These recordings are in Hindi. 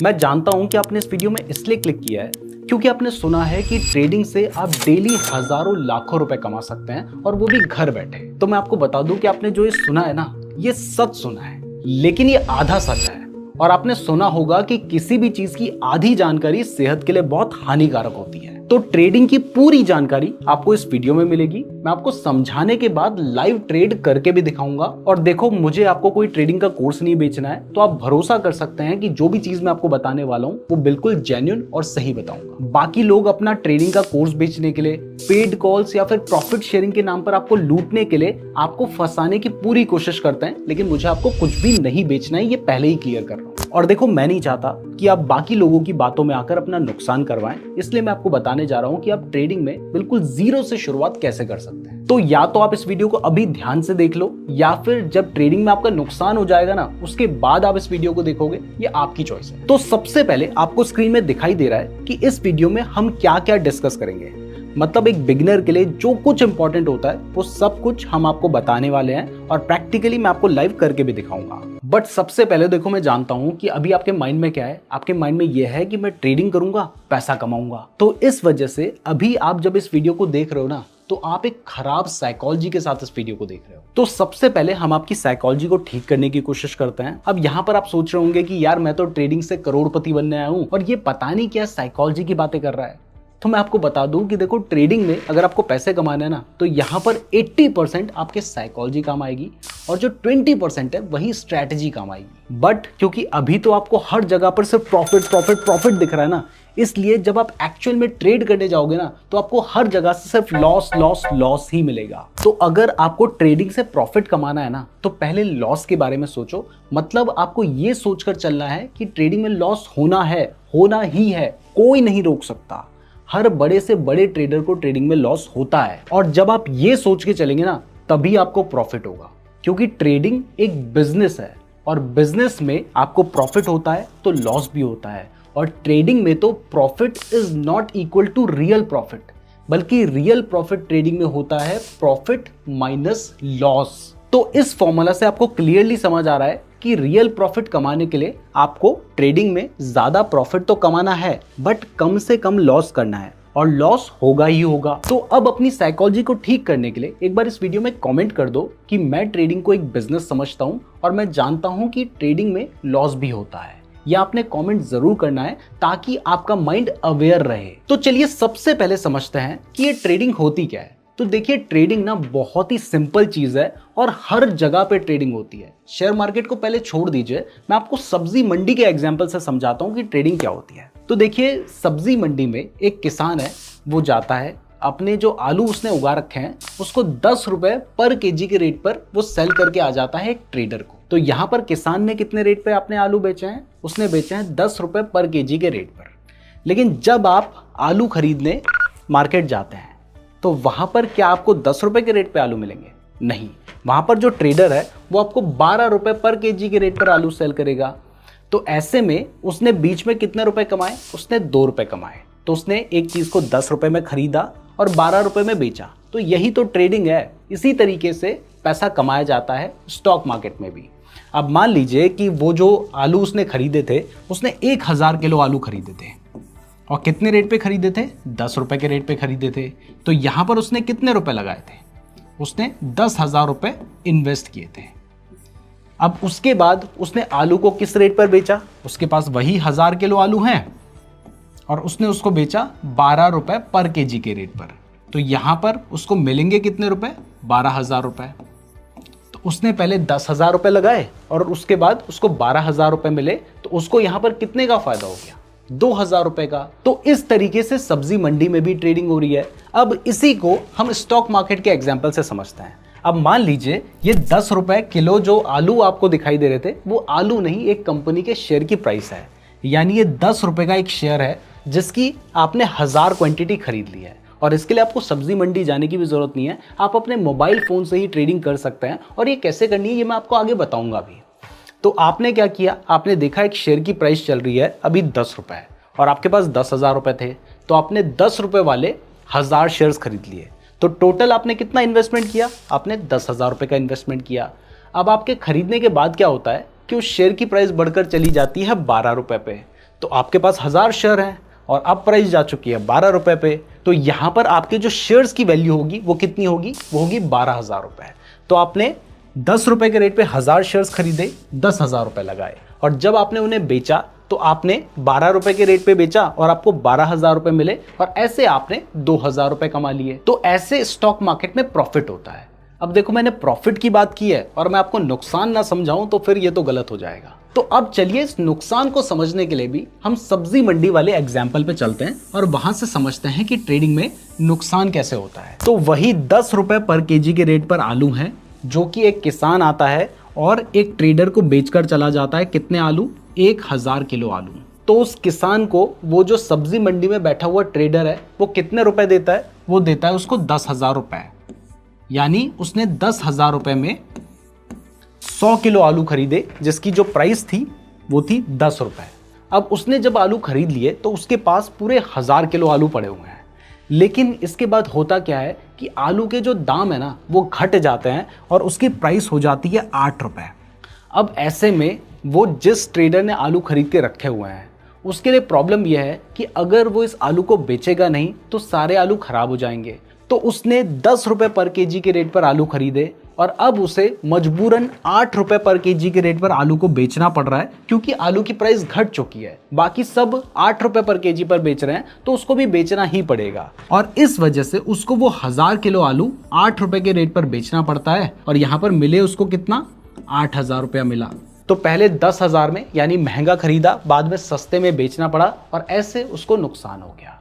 मैं जानता हूं कि आपने इस वीडियो में इसलिए क्लिक किया है क्योंकि आपने सुना है कि ट्रेडिंग से आप डेली हजारों लाखों रुपए कमा सकते हैं और वो भी घर बैठे। तो मैं आपको बता दूं कि आपने जो ये सुना है ना, ये सच सुना है, लेकिन ये आधा सच है। और आपने सुना होगा कि किसी भी चीज की आधी जानकारी सेहत के लिए बहुत हानिकारक होती है। तो ट्रेडिंग की पूरी जानकारी आपको इस वीडियो में मिलेगी। मैं आपको समझाने के बाद लाइव ट्रेड करके भी दिखाऊंगा। और देखो, मुझे आपको कोई ट्रेडिंग का कोर्स नहीं बेचना है, तो आप भरोसा कर सकते हैं कि जो भी चीज मैं आपको बताने वाला हूँ वो बिल्कुल जेन्युइन और सही बताऊंगा। बाकी लोग अपना ट्रेडिंग का कोर्स बेचने के लिए, पेड कॉल्स या फिर प्रॉफिट शेयरिंग के नाम पर आपको लूटने के लिए आपको फंसाने की पूरी कोशिश करते हैं, लेकिन मुझे आपको कुछ भी नहीं बेचना है, ये पहले ही क्लियर कर रहा हूँ। और देखो, मैं नहीं चाहता कि आप बाकी लोगों की बातों में आकर अपना नुकसान करवाएं, इसलिए मैं आपको बताने जा रहा हूं कि आप ट्रेडिंग में बिल्कुल जीरो से शुरुआत कैसे कर सकते हैं। तो या तो आप इस वीडियो को अभी ध्यान से देख लो, या फिर जब ट्रेडिंग में आपका नुकसान हो जाएगा ना, उसके बाद आप इस वीडियो को देखोगे, ये आपकी चॉइस है। तो सबसे पहले आपको स्क्रीन में दिखाई दे रहा है कि इस वीडियो में हम क्या क्या डिस्कस करेंगे। मतलब एक बिगिनर के लिए जो कुछ इंपॉर्टेंट होता है वो सब कुछ हम आपको बताने वाले हैं, और प्रैक्टिकली मैं आपको लाइव करके भी दिखाऊंगा। बट सबसे पहले देखो, मैं जानता हूं कि अभी आपके माइंड में क्या है। आपके माइंड में यह है कि मैं ट्रेडिंग करूंगा, पैसा कमाऊंगा। तो इस वजह से अभी आप जब इस वीडियो को देख रहे हो ना, तो आप एक खराब साइकोलॉजी के साथ इस वीडियो को देख रहे हो। तो सबसे पहले हम आपकी साइकोलॉजी को ठीक करने की कोशिश करते हैं। अब यहाँ पर आप सोच रहे होंगे कि यार, मैं तो ट्रेडिंग से करोड़पति बनने आया हूँ और ये पता नहीं क्या साइकोलॉजी की बातें कर रहा है। तो मैं आपको बता दूं कि देखो, ट्रेडिंग में अगर आपको पैसे कमाने हैं ना, तो यहाँ पर 80% आपके साइकोलॉजी काम आएगी और जो 20% है वही स्ट्रैटेजी काम आएगी। बट क्योंकि अभी तो आपको हर जगह पर सिर्फ प्रॉफिट प्रॉफिट प्रॉफिट दिख रहा है ना, इसलिए जब आप एक्चुअल में ट्रेड करने जाओगे ना, तो आपको हर जगह से सिर्फ लॉस लॉस लॉस ही मिलेगा। तो अगर आपको ट्रेडिंग से प्रॉफिट कमाना है ना, तो पहले लॉस के बारे में सोचो। मतलब आपको ये सोचकर चलना है कि ट्रेडिंग में लॉस होना है, होना ही है, कोई नहीं रोक सकता। हर बड़े से बड़े ट्रेडर को ट्रेडिंग में लॉस होता है, और जब आप ये सोच के चलेंगे ना, तभी आपको प्रॉफिट होगा। क्योंकि ट्रेडिंग एक बिजनेस है, और बिजनेस में आपको प्रॉफिट होता है तो लॉस भी होता है। और ट्रेडिंग में तो profit is not equal to real profit, बल्कि रियल प्रॉफिट ट्रेडिंग में होता है प्रॉफिट माइनस लॉस। तो इस फॉर्मूला से आपको क्लियरली समझ आ रहा है कि रियल प्रॉफिट कमाने के लिए आपको ट्रेडिंग में ज्यादा प्रॉफिट तो कमाना है, बट कम से कम लॉस करना है, और लॉस होगा ही होगा। तो अब अपनी साइकोलॉजी को ठीक करने के लिए एक बार इस वीडियो में कमेंट कर दो कि मैं ट्रेडिंग को एक बिजनेस समझता हूं और मैं जानता हूं कि ट्रेडिंग में लॉस भी होता है। या आपने कमेंट जरूर करना है ताकि आपका माइंड अवेयर रहे। तो चलिए सबसे पहले समझते हैं कि ये ट्रेडिंग होती क्या है। तो देखिए, ट्रेडिंग ना बहुत ही सिंपल चीज है और हर जगह पे ट्रेडिंग होती है। शेयर मार्केट को पहले छोड़ दीजिए, मैं आपको सब्जी मंडी के एग्जांपल से समझाता हूं कि ट्रेडिंग क्या होती है। तो देखिए, सब्जी मंडी में एक किसान है, वो जाता है, अपने जो आलू उसने उगा रखे हैं उसको 10 रुपए पर केजी के रेट पर वो सेल करके आ जाता है एक ट्रेडर को। तो यहाँ पर किसान ने कितने रेट पे अपने आलू बेचे हैं? उसने बेचे हैं 10 रुपए पर केजी के रेट पर। लेकिन जब आप आलू खरीदने मार्केट जाते हैं, तो वहां पर क्या आपको 10 रुपए के रेट पे आलू मिलेंगे? नहीं, वहां पर जो ट्रेडर है वो आपको 12 रुपए पर केजी के रेट पर आलू सेल करेगा। तो ऐसे में उसने बीच में कितने रुपए कमाए? उसने 2 रुपए कमाए। तो उसने एक चीज को 10 रुपए में खरीदा और 12 रुपए में बेचा। तो यही तो ट्रेडिंग है। इसी तरीके से पैसा कमाया जाता है स्टॉक मार्केट में भी। अब मान लीजिए कि वो जो आलू उसने खरीदे थे, उसने 1000 किलो आलू खरीदे थे, और कितने रेट पे खरीदे थे? 10 रुपए के रेट पे खरीदे थे। तो यहां पर उसने कितने रुपए लगाए थे? उसने 10,000 रुपए इन्वेस्ट किए थे। अब उसके बाद उसने आलू को किस रेट पर बेचा? उसके पास वही 1000 किलो आलू हैं, और उसने उसको बेचा 12 रुपए पर केजी के रेट पर। तो यहां पर उसको मिलेंगे कितने रुपए? 12,000 रुपए। तो उसने पहले 10,000 रुपए लगाए और उसके बाद उसको 12,000 रुपए मिले, तो उसको यहां पर कितने का फायदा हो गया? 2,000 रुपए का। तो इस तरीके से सब्जी मंडी में भी ट्रेडिंग हो रही है। अब इसी को हम स्टॉक मार्केट के एग्जांपल से समझते हैं। अब मान लीजिए ये 10 रुपए किलो जो आलू आपको दिखाई दे रहे थे, वो आलू नहीं, एक कंपनी के शेयर की प्राइस है। यानी ये 10 रुपए का एक शेयर है जिसकी आपने 1000 क्वांटिटी खरीद ली है। और इसके लिए आपको सब्जी मंडी जाने की भी जरूरत नहीं है, आप अपने मोबाइल फोन से ही ट्रेडिंग कर सकते हैं। और ये कैसे करनी है ये मैं आपको आगे बताऊंगा भी। तो आपने क्या किया? आपने देखा एक शेयर की प्राइस चल रही है अभी 10 रुपए, और आपके पास 10,000 रुपए थे, तो आपने 10 रुपए वाले 1000 शेयर्स खरीद लिए। तो टोटल आपने कितना इन्वेस्टमेंट किया? आपने 10,000 रुपए का इन्वेस्टमेंट किया। अब आपके खरीदने के बाद क्या होता है कि उस शेयर की प्राइस बढ़कर चली जाती है 12 रुपए पे। तो आपके पास 1000 शेयर हैं और अब प्राइस जा चुकी है 12 रुपए पे, तो यहाँ पर आपके जो शेयर्स की वैल्यू होगी वो कितनी होगी, वो होगी 12,000 रुपए। तो आपने 10 रुपए के रेट पे 1000 शेयर्स खरीदे, 10,000 रुपए लगाए, और जब आपने उन्हें बेचा तो आपने 12 रुपए के रेट पे बेचा और आपको 12,000 रुपए मिले, और ऐसे आपने 2,000 रुपए कमा लिए। तो ऐसे स्टॉक मार्केट में प्रॉफिट होता है। अब देखो, मैंने प्रॉफिट की बात की है और मैं आपको नुकसान ना समझाऊं तो फिर ये तो गलत हो जाएगा। तो अब चलिए इस नुकसान को समझने के लिए भी हम सब्जी मंडी वाले एग्जाम्पल पे चलते हैं और वहां से समझते हैं कि ट्रेडिंग में नुकसान कैसे होता है। तो वही 10 रुपए पर केजी के रेट पर आलू है, जो कि एक किसान आता है और एक ट्रेडर को बेचकर चला जाता है। कितने आलू? 1000 किलो आलू। तो उस किसान को वो जो सब्जी मंडी में बैठा हुआ ट्रेडर है वो कितने रुपए देता है? वो देता है उसको 10,000 रुपए। यानी उसने 10,000 रुपए में 100 किलो आलू खरीदे, जिसकी जो प्राइस थी वो थी 10 रुपए। अब उसने जब आलू खरीद लिए तो उसके पास पूरे 1000 किलो आलू पड़े हुए हैं। लेकिन इसके बाद होता क्या है कि आलू के जो दाम है ना वो घट जाते हैं और उसकी प्राइस हो जाती है 8 रुपए। अब ऐसे में वो जिस ट्रेडर ने आलू खरीद के रखे हुए हैं उसके लिए प्रॉब्लम यह है कि अगर वो इस आलू को बेचेगा नहीं तो सारे आलू खराब हो जाएंगे। तो उसने 10 रुपए पर केजी के रेट पर आलू खरीदे और अब उसे मजबूरन 8 रुपए पर केजी के रेट पर आलू को बेचना पड़ रहा है, क्योंकि आलू की प्राइस घट चुकी है। बाकी सब 8 रुपए पर केजी पर बेच रहे हैं तो उसको भी बेचना ही पड़ेगा, और इस वजह से उसको वो 1000 किलो आलू 8 रुपए के रेट पर बेचना पड़ता है। और यहाँ पर मिले उसको कितना? 8,000 रुपया मिला। तो पहले 10,000 में यानी महंगा खरीदा, बाद में सस्ते में बेचना पड़ा और ऐसे उसको नुकसान हो गया।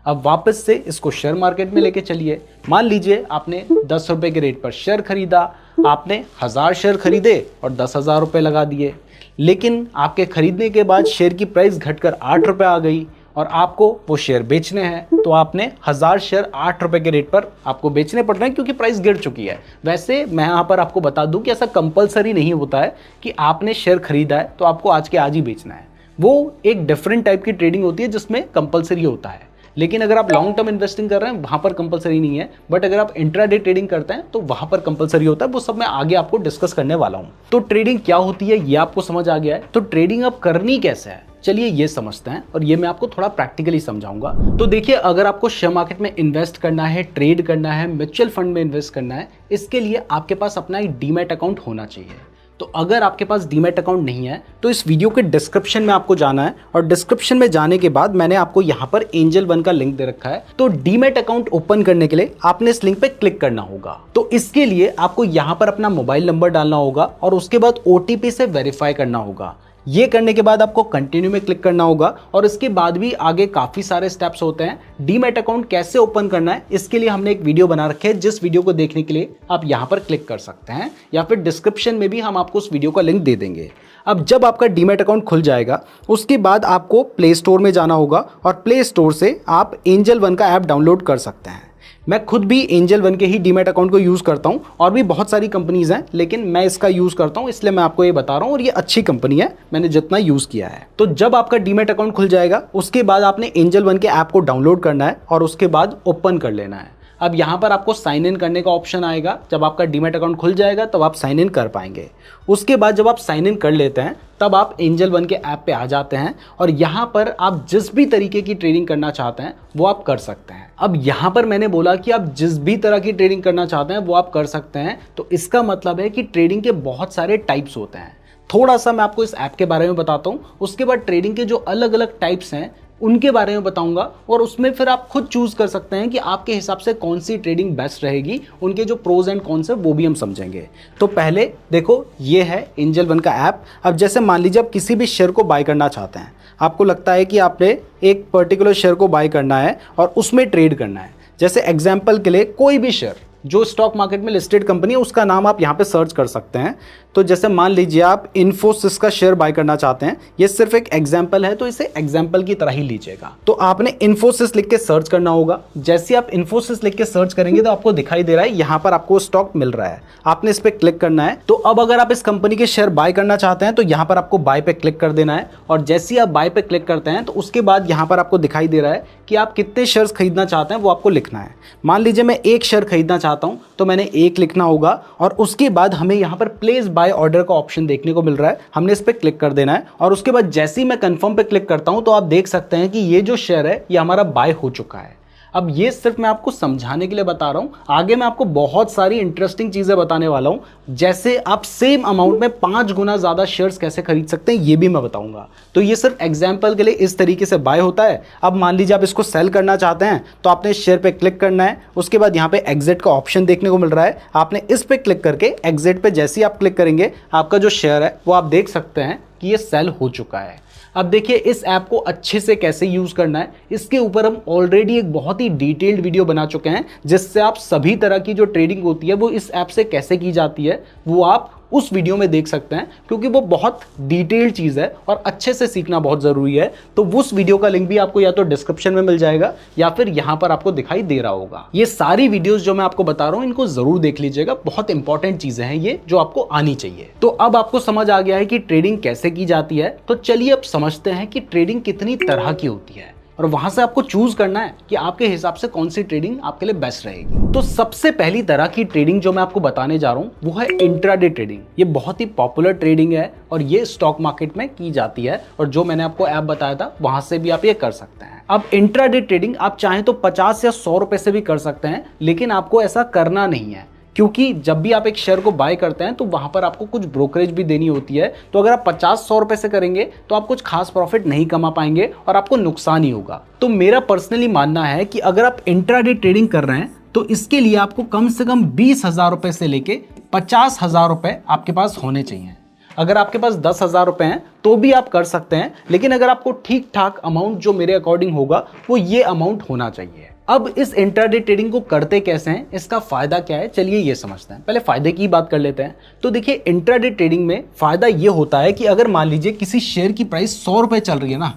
अब वापस से इसको शेयर मार्केट में लेके चलिए। मान लीजिए आपने 10 रुपए के रेट पर शेयर खरीदा, आपने 1000 शेयर खरीदे और 10,000 रुपए लगा दिए। लेकिन आपके खरीदने के बाद शेयर की प्राइस घटकर 8 रुपए आ गई और आपको वो शेयर बेचने हैं, तो आपने 1000 शेयर 8 रुपए के रेट पर आपको बेचने पड़ रहे हैं क्योंकि प्राइस गिर चुकी है। वैसे मैं यहाँ पर आपको बता दूं कि ऐसा कंपलसरी नहीं होता है कि आपने शेयर खरीदा है तो आपको आज के आज ही बेचना है। वो एक डिफरेंट टाइप की ट्रेडिंग होती है जिसमें कंपलसरी होता है। लेकिन अगर आप लॉन्ग टर्म इन्वेस्टिंग कर रहे हैं वहां पर कंपलसरी नहीं है, बट अगर आप इंट्राडे ट्रेडिंग करते हैं तो वहां पर कंपलसरी होता है। वो सब मैं आगे आपको डिस्कस करने वाला हूं। तो ट्रेडिंग क्या होती है ये आपको समझ आ गया है। तो ट्रेडिंग अब करनी कैसे है, चलिए ये समझते हैं और ये मैं आपको थोड़ा प्रैक्टिकली समझाऊंगा। तो देखिए, अगर आपको शेयर मार्केट में इन्वेस्ट करना है, ट्रेड करना है, म्यूचुअल फंड में इन्वेस्ट करना है, इसके लिए आपके पास अपना एक डीमैट अकाउंट होना चाहिए। तो अगर आपके पास डीमैट अकाउंट नहीं है तो इस वीडियो के डिस्क्रिप्शन में आपको जाना है, और डिस्क्रिप्शन में जाने के बाद मैंने आपको यहाँ पर एंजल वन का लिंक दे रखा है। तो डीमैट अकाउंट ओपन करने के लिए आपने इस लिंक पे क्लिक करना होगा। तो इसके लिए आपको यहाँ पर अपना मोबाइल नंबर डालना होगा और उसके बाद OTP से वेरीफाई करना होगा। ये करने के बाद आपको कंटिन्यू में क्लिक करना होगा और इसके बाद भी आगे काफी सारे स्टेप्स होते हैं। डीमैट अकाउंट कैसे ओपन करना है इसके लिए हमने एक वीडियो बना रखी है, जिस वीडियो को देखने के लिए आप यहां पर क्लिक कर सकते हैं, या फिर डिस्क्रिप्शन में भी हम आपको उस वीडियो का लिंक दे देंगे। अब जब आपका डीमैट अकाउंट खुल जाएगा उसके बाद आपको प्ले स्टोर में जाना होगा और प्ले स्टोर से आप एंजल वन का ऐप डाउनलोड कर सकते हैं। मैं खुद भी एंजल वन के ही डीमैट अकाउंट को यूज़ करता हूं, और भी बहुत सारी कंपनीज हैं लेकिन मैं इसका यूज़ करता हूं, इसलिए मैं आपको ये बता रहा हूं, और ये अच्छी कंपनी है, मैंने जितना यूज़ किया है। तो जब आपका डीमैट अकाउंट खुल जाएगा उसके बाद आपने एंजल वन के ऐप को डाउनलोड करना है और उसके बाद ओपन कर लेना है। अब यहाँ पर आपको साइन इन करने का ऑप्शन आएगा। जब आपका डीमैट अकाउंट खुल जाएगा तब आप साइन इन कर पाएंगे। उसके बाद जब आप साइन इन कर लेते हैं तब आप एंजल वन के ऐप पे आ जाते हैं और यहाँ पर आप जिस भी तरीके की ट्रेडिंग करना चाहते हैं वो आप कर सकते हैं। अब यहाँ पर मैंने बोला कि आप जिस भी तरह की ट्रेडिंग करना चाहते हैं वो आप कर सकते हैं, तो इसका मतलब है कि ट्रेडिंग के बहुत सारे टाइप्स होते हैं। थोड़ा सा मैं आपको इस ऐप के बारे में बताता हूँ, उसके बाद ट्रेडिंग के जो अलग अलग टाइप्स हैं उनके बारे में बताऊंगा, और उसमें फिर आप खुद चूज कर सकते हैं कि आपके हिसाब से कौन सी ट्रेडिंग बेस्ट रहेगी। उनके जो प्रोज एंड कॉन्स है वो भी हम समझेंगे। तो पहले देखो, ये है एंजल वन का ऐप। अब जैसे मान लीजिए आप किसी भी शेयर को बाय करना चाहते हैं, आपको लगता है कि आपने एक पर्टिकुलर शेयर को बाय करना है और उसमें ट्रेड करना है। जैसे एग्जाम्पल के लिए कोई भी शेयर जो स्टॉक मार्केट में लिस्टेड कंपनी है उसका नाम आप यहाँ पे सर्च कर सकते हैं। तो जैसे मान लीजिए आप इन्फोसिस का शेयर बाय करना चाहते हैं, ये सिर्फ एक एग्जाम्पल है तो इसे एग्जाम्पल की तरह ही लीजिएगा। तो आपने इन्फोसिस लिख के सर्च करना होगा। जैसे आप इन्फोसिस लिख के सर्च करेंगे तो आपको दिखाई दे रहा है यहाँ पर आपको स्टॉक मिल रहा है, आपने इस पर क्लिक करना है। तो अब अगर आप इस कंपनी के शेयर बाय करना चाहते हैं तो यहाँ पर आपको बाय पे क्लिक कर देना है, और जैसे ही आप बाय पे क्लिक करते हैं तो उसके बाद यहाँ पर आपको दिखाई दे रहा है कि आप कितने शेयर्स खरीदना चाहते हैं वो आपको लिखना है। मान लीजिए मैं एक शेयर खरीदना चाहता हूँ तो मैंने एक लिखना होगा, और उसके बाद हमें यहाँ पर प्लेस बाय बाय ऑर्डर का ऑप्शन देखने को मिल रहा है, हमने इस पर क्लिक कर देना है और उसके बाद जैसे ही मैं कंफर्म पे क्लिक करता हूं तो आप देख सकते हैं कि ये जो शेयर है ये हमारा बाय हो चुका है। अब ये सिर्फ मैं आपको समझाने के लिए बता रहा हूं, आगे मैं आपको बहुत सारी इंटरेस्टिंग चीजें बताने वाला हूं, जैसे आप सेम अमाउंट में 5 गुना ज्यादा शेयर्स कैसे खरीद सकते हैं ये भी मैं बताऊंगा। तो ये सिर्फ एग्जांपल के लिए इस तरीके से बाय होता है। अब मान लीजिए आप इसको सेल करना चाहते हैं तो आपने शेयर पे क्लिक करना है, उसके बाद यहाँ पे एग्जिट का ऑप्शन देखने को मिल रहा है, आपने इस पे क्लिक करके एग्जिट पे जैसे ही आप क्लिक करेंगे आपका जो शेयर है वो आप देख सकते हैं कि ये सेल हो चुका है। अब देखिए इस ऐप को अच्छे से कैसे यूज करना है, इसके ऊपर हम ऑलरेडी एक बहुत ही डिटेल्ड वीडियो बना चुके हैं, जिससे आप सभी तरह की जो ट्रेडिंग होती है वो इस ऐप से कैसे की जाती है वो आप उस वीडियो में देख सकते हैं, क्योंकि वो बहुत डिटेल्ड चीज़ है और अच्छे से सीखना बहुत ज़रूरी है। तो उस वीडियो का लिंक भी आपको या तो डिस्क्रिप्शन में मिल जाएगा या फिर यहाँ पर आपको दिखाई दे रहा होगा। ये सारी वीडियोस जो मैं आपको बता रहा हूँ इनको ज़रूर देख लीजिएगा, बहुत इंपॉर्टेंट चीज़ें हैं ये जो आपको आनी चाहिए। तो अब आपको समझ आ गया है कि ट्रेडिंग कैसे की जाती है, तो चलिए अब समझते हैं कि ट्रेडिंग कितनी तरह की होती है और वहां से आपको चूज करना है कि आपके हिसाब से कौन सी ट्रेडिंग आपके लिए बेस्ट रहेगी। तो सबसे पहली तरह की ट्रेडिंग जो मैं आपको बताने जा रहा हूं वो है इंट्राडे ट्रेडिंग। ये बहुत ही पॉपुलर ट्रेडिंग है और ये स्टॉक मार्केट में की जाती है और जो मैंने आपको ऐप बताया था वहां से भी आप ये कर सकते हैं। अब इंट्राडे ट्रेडिंग आप चाहें तो 50 या 100 रुपए से भी कर सकते हैं, लेकिन आपको ऐसा करना नहीं है, क्योंकि जब भी आप एक शेयर को बाय करते हैं तो वहां पर आपको कुछ ब्रोकरेज भी देनी होती है। तो अगर आप 50-100 रुपए से करेंगे तो आप कुछ खास प्रॉफिट नहीं कमा पाएंगे और आपको नुकसान ही होगा। तो मेरा पर्सनली मानना है कि अगर आप इंट्राडे ट्रेडिंग कर रहे हैं तो इसके लिए आपको कम से कम 20,000 रुपए से लेके 50,000 रुपए आपके पास होने चाहिए। अगर आपके पास 10,000 रुपए हैं तो भी आप कर सकते हैं, लेकिन अगर आपको ठीक ठाक अमाउंट जो मेरे अकॉर्डिंग होगा वो ये अमाउंट होना चाहिए। अब इस इंट्राडे ट्रेडिंग को करते कैसे हैं, इसका फायदा क्या है, चलिए ये समझते हैं। पहले फायदे की बात कर लेते हैं। तो देखिए इंट्राडे ट्रेडिंग में फायदा ये होता है कि अगर मान लीजिए किसी शेयर की प्राइस 100 रुपए चल रही है ना,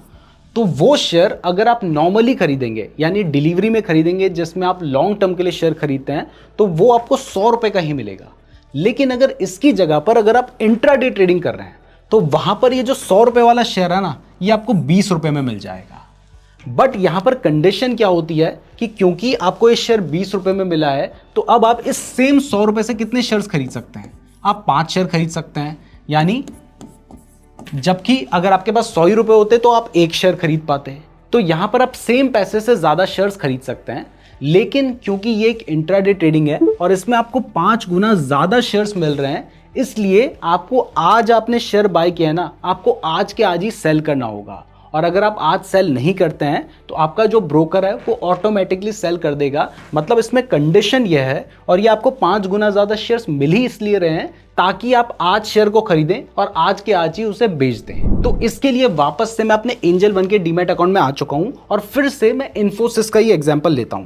तो वो शेयर अगर आप नॉर्मली खरीदेंगे यानी डिलीवरी में खरीदेंगे जिसमें आप लॉन्ग टर्म के लिए शेयर खरीदते हैं तो वो आपको 100 रुपए का ही मिलेगा। लेकिन अगर इसकी जगह पर अगर आप इंट्राडे ट्रेडिंग कर रहे हैं तो वहां पर ये जो 100 रुपए वाला शेयर है ना ये आपको 20 रुपए में मिल जाएगा। बट यहां पर कंडीशन क्या होती है कि क्योंकि आपको ये शेयर 20 रुपए में मिला है तो अब आप इस सेम 100 रुपए से कितने शेयर्स खरीद सकते हैं, आप 5 शेयर खरीद सकते हैं। यानी जबकि अगर आपके पास 100 ही रुपए होते तो आप 1 शेयर खरीद पाते। तो यहां पर आप सेम पैसे से ज्यादा शेयर्स खरीद सकते हैं, लेकिन क्योंकि ये एक इंट्राडे ट्रेडिंग है और इसमें आपको 5 गुना ज्यादा शेयर्स मिल रहे हैं, इसलिए आपको आज आपने शेयर बाय किया है ना, आपको आज के आज ही सेल करना होगा। और अगर आप आज सेल नहीं करते हैं तो आपका जो ब्रोकर है वो ऑटोमेटिकली सेल कर देगा। मतलब इसमें कंडीशन यह है, और ये आपको 5 गुना ज्यादा शेयर्स मिल ही इसलिए रहे हैं ताकि आप आज शेयर को खरीदें और आज के आज ही उसे बेच दें। तो इसके लिए वापस से मैं अपने एंजल वन के डीमैट अकाउंट में आ चुका हूं और फिर से मैं इन्फोसिस का ही एग्जाम्पल लेता हूं।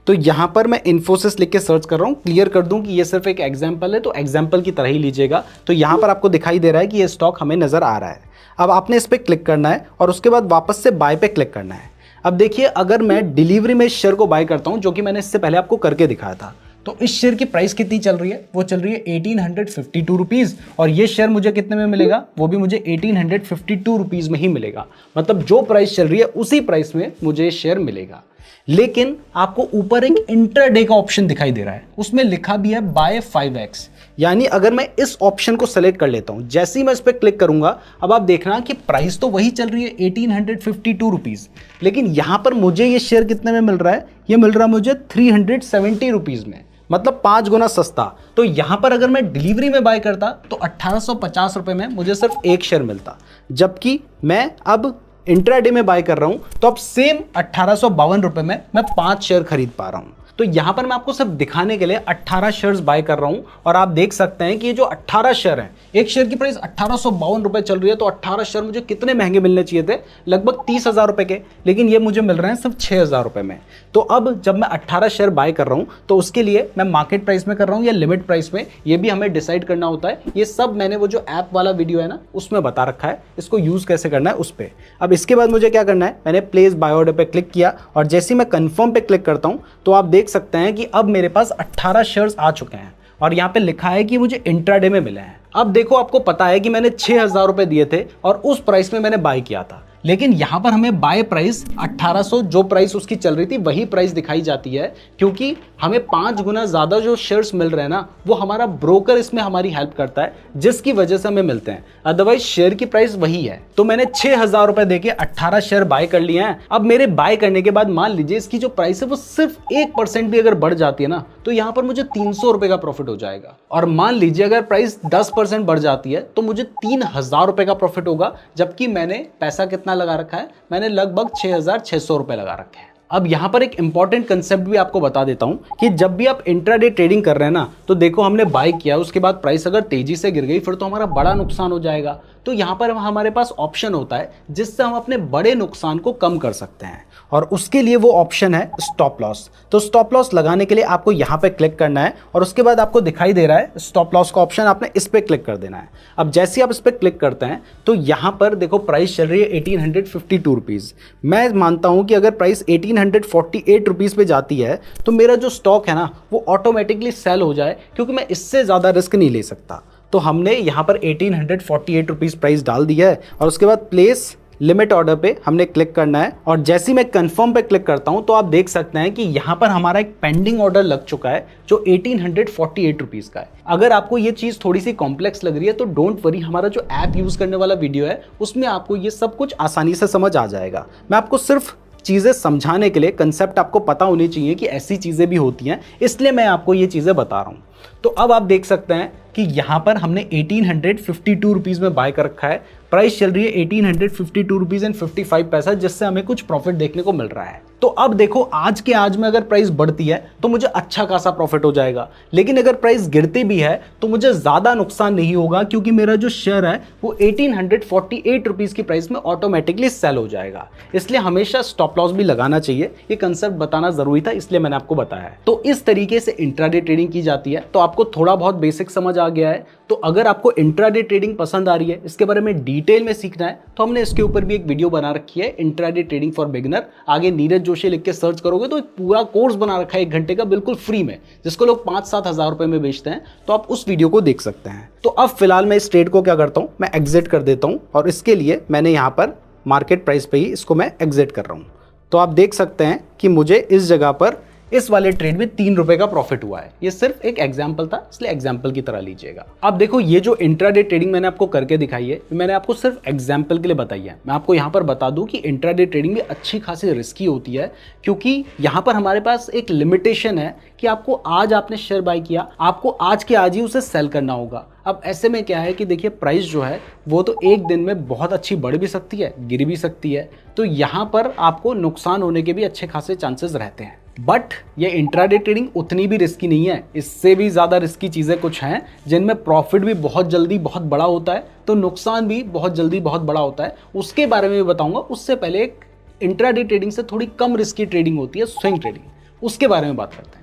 तो यहां पर मैं इन्फोसिस लिख के सर्च कर रहा हूं। क्लियर कर दूं कि ये सिर्फ एक एग्जाम्पल है, तो एग्जाम्पल की तरह ही लीजिएगा। तो यहां पर आपको दिखाई दे रहा है कि ये स्टॉक हमें नजर आ रहा है। अब आपने इस पर क्लिक करना है और उसके बाद वापस से बाय पे क्लिक करना है। अब देखिए अगर मैं डिलीवरी में इस शेयर को बाय करता हूं, जो कि मैंने इससे पहले आपको करके दिखाया था, तो इस शेयर की प्राइस कितनी चल रही है, वो चल रही है 1852 रुपीज़ और ये शेयर मुझे कितने में मिलेगा, वो भी मुझे 1852 रुपीज़ में ही मिलेगा। मतलब जो प्राइस चल रही है उसी प्राइस में मुझे शेयर मिलेगा। लेकिन आपको ऊपर एक इंट्राडे का ऑप्शन दिखाई दे रहा है, उसमें लिखा भी है बाय 5x। यानी अगर मैं इस ऑप्शन को सेलेक्ट कर लेता हूं, जैसे ही मैं इस पर क्लिक करूंगा, अब आप देखना कि प्राइस तो वही चल रही है 1852 रुपीज़, लेकिन यहां पर मुझे ये शेयर कितने में मिल रहा है, ये मिल रहा है मुझे 370 रुपीज़ में, मतलब 5 गुना सस्ता। तो यहां पर अगर मैं डिलीवरी में बाय करता तो 1850 रुपए में मुझे सिर्फ 1 शेयर मिलता, जबकि मैं अब इंट्राडे में बाय कर रहा हूं तो अब सेम 1852 रुपए में मैं 5 शेयर खरीद पा रहा हूं। तो यहां पर मैं आपको सिर्फ दिखाने के लिए 18 शेयर्स बाय कर रहा हूं और आप देख सकते हैं कि ये जो 18 शेयर हैं, एक शेयर की प्राइस 1852 रुपए चल रही है, तो 18 शेयर मुझे कितने महंगे मिलने चाहिए थे, लगभग 30,000 रुपए के, लेकिन ये मुझे मिल रहे हैं सिर्फ 6,000 रुपए में। तो अब जब मैं 18 शेयर बाय कर रहा हूं तो उसके लिए मैं मार्केट प्राइस में कर रहा हूं या लिमिट प्राइस में, ये भी हमें डिसाइड करना होता है। ये सब मैंने वो जो ऐप वाला वीडियो है ना उसमें बता रखा है, इसको यूज कैसे करना है उस पर। अब इसके बाद मुझे क्या करना है, मैंने प्लेस बाय ऑर्डर पे क्लिक किया और जैसे ही मैं कंफर्म पे क्लिक करता हूं तो आप देख सकते हैं कि अब मेरे पास 18 शेयर्स आ चुके हैं और यहाँ पे लिखा है कि मुझे इंट्राडे में मिले हैं। अब देखो आपको पता है कि मैंने 6,000 रुपए दिए थे और उस प्राइस में मैंने बाय किया था, लेकिन यहाँ पर हमें बाय प्राइस 1800 जो प्राइस उसकी चल रही थी वही प्राइस दिखाई जाती है, क्योंकि हमें 5 गुना ज्यादा जो शेयर्स मिल रहे हैं ना, वो हमारा ब्रोकर इसमें हमारी हेल्प करता है, जिसकी वजह से हमें मिलते हैं। अदरवाइज शेयर की प्राइस वही है। तो मैंने 6000 रुपए देके 18 शेयर बाय कर लिए हैं। अब मेरे बाय करने के बाद मान लीजिए इसकी जो प्राइस है वो सिर्फ 1% भी अगर बढ़ जाती है ना, तो यहाँ पर मुझे 300 रुपए का प्रॉफिट हो जाएगा। और मान लीजिए अगर प्राइस 10% बढ़ जाती है तो मुझे 3000 रुपए का प्रॉफिट होगा, जबकि मैंने पैसा कितना लगा रखा है, मैंने लगभग 6600 रुपए लगा रखे हैं। अब यहाँ पर एक इंपॉर्टेंट कंसेप्ट भी आपको बता देता हूँ कि जब भी आप इंट्राडे ट्रेडिंग कर रहे हैं ना, तो देखो हमने बाय किया, उसके बाद प्राइस अगर तेजी से गिर गई फिर तो हमारा बड़ा नुकसान हो जाएगा। तो यहाँ पर हमारे पास ऑप्शन होता है जिससे हम अपने बड़े नुकसान को कम कर सकते हैं, और उसके लिए वो ऑप्शन है स्टॉप लॉस। तो स्टॉप लॉस लगाने के लिए आपको यहाँ पे क्लिक करना है और उसके बाद आपको दिखाई दे रहा है स्टॉप लॉस का ऑप्शन, आपने इस पे क्लिक कर देना है। अब जैसे आप इस पे क्लिक करते हैं तो यहाँ पर देखो प्राइस चल रही है 1852 रुपीज़। मैं मानता हूँ कि अगर प्राइस 1848 रुपीज़ पे जाती है तो मेरा जो स्टॉक है ना वो ऑटोमेटिकली सेल हो जाए, क्योंकि मैं इससे ज़्यादा रिस्क नहीं ले सकता। तो हमने यहाँ पर 1848 रुपीज़ प्राइस डाल दिया है और उसके बाद प्लेस लिमिट ऑर्डर पे हमने क्लिक करना है। और जैसे ही मैं कंफर्म पे क्लिक करता हूं तो आप देख सकते हैं कि यहाँ पर हमारा एक पेंडिंग ऑर्डर लग चुका है जो 1848 रुपीज़ का है। अगर आपको ये चीज़ थोड़ी सी कॉम्प्लेक्स लग रही है तो डोंट वरी, हमारा जो ऐप यूज़ करने वाला वीडियो है उसमें आपको ये सब कुछ आसानी से समझ आ जाएगा। मैं आपको सिर्फ चीज़ें समझाने के लिए, कंसेप्ट आपको पता होनी चाहिए कि ऐसी चीज़ें भी होती हैं, इसलिए मैं आपको ये चीज़ें बता रहा हूँ। तो अब आप देख सकते हैं कि यहाँ पर हमने 1852 रुपीज़ में बाय कर रखा है। प्राइस चल रही है 1852 रुपीज़ एंड 55 पैसा, जिससे हमें कुछ प्रॉफिट देखने को मिल रहा है। तो अब देखो आज के आज में अगर प्राइस बढ़ती है तो मुझे अच्छा खासा प्रॉफिट हो जाएगा, लेकिन अगर प्राइस गिरती भी है तो मुझे ज़्यादा नुकसान नहीं होगा, क्योंकि मेरा जो शेयर है वो 1848 रुपीज़ की प्राइस में ऑटोमेटिकली सेल हो जाएगा। इसलिए हमेशा स्टॉप लॉस भी लगाना चाहिए। ये कंसेप्ट बताना ज़रूरी था, इसलिए मैंने आपको बताया है। तो इस तरीके से इंट्राडे ट्रेडिंग की जाती है। तो आपको थोड़ा बहुत बेसिक समझ आ गया है। तो अगर आपको इंट्राडे ट्रेडिंग पसंद आ रही है, इसके बारे में डिटेल में सीखना है, तो हमने इसके ऊपर भी एक वीडियो बना रखी है, इंट्राडे ट्रेडिंग फॉर बिगिनर। आगे नीरज जोशी लिख के सर्च करोगे तो एक पूरा कोर्स बना रखा है 1 घंटे का, बिल्कुल फ्री में, जिसको लोग 5-7 हज़ार रुपए में बेचते हैं। तो आप उस वीडियो को देख सकते हैं। तो अब फिलहाल मैं इस ट्रेड को क्या करता हूं, मैं एग्जिट कर देता हूं, और इसके लिए मैंने यहां पर मार्केट प्राइस पे ही इसको मैं एग्जिट कर रहा हूं। तो आप देख सकते हैं कि मुझे इस जगह पर इस वाले ट्रेड में 3 रुपए का प्रॉफिट हुआ है। ये सिर्फ एक एग्जांपल था, इसलिए एग्जांपल की तरह लीजिएगा। अब देखो ये जो इंट्राडे ट्रेडिंग मैंने आपको करके दिखाई है, मैंने आपको सिर्फ एग्जांपल के लिए बताई है। मैं आपको यहाँ पर बता दूं कि इंट्राडे ट्रेडिंग भी अच्छी खासी रिस्की होती है, क्योंकि यहाँ पर हमारे पास एक लिमिटेशन है कि आपको आज आपने शेयर बाय किया, आपको आज के आज ही उसे सेल करना होगा। अब ऐसे में क्या है कि देखिए प्राइस जो है वो तो एक दिन में बहुत अच्छी बढ़ भी सकती है, गिर भी सकती है। तो यहाँ पर आपको नुकसान होने के भी अच्छे खासे चांसेस रहते हैं। बट ये इंट्राडे ट्रेडिंग उतनी भी रिस्की नहीं है, इससे भी ज़्यादा रिस्की चीज़ें कुछ हैं जिनमें प्रॉफिट भी बहुत जल्दी बहुत बड़ा होता है, तो नुकसान भी बहुत जल्दी बहुत बड़ा होता है। उसके बारे में भी बताऊंगा। उससे पहले एक इंट्राडे ट्रेडिंग से थोड़ी कम रिस्की ट्रेडिंग होती है, स्विंग ट्रेडिंग, उसके बारे में बात करते हैं।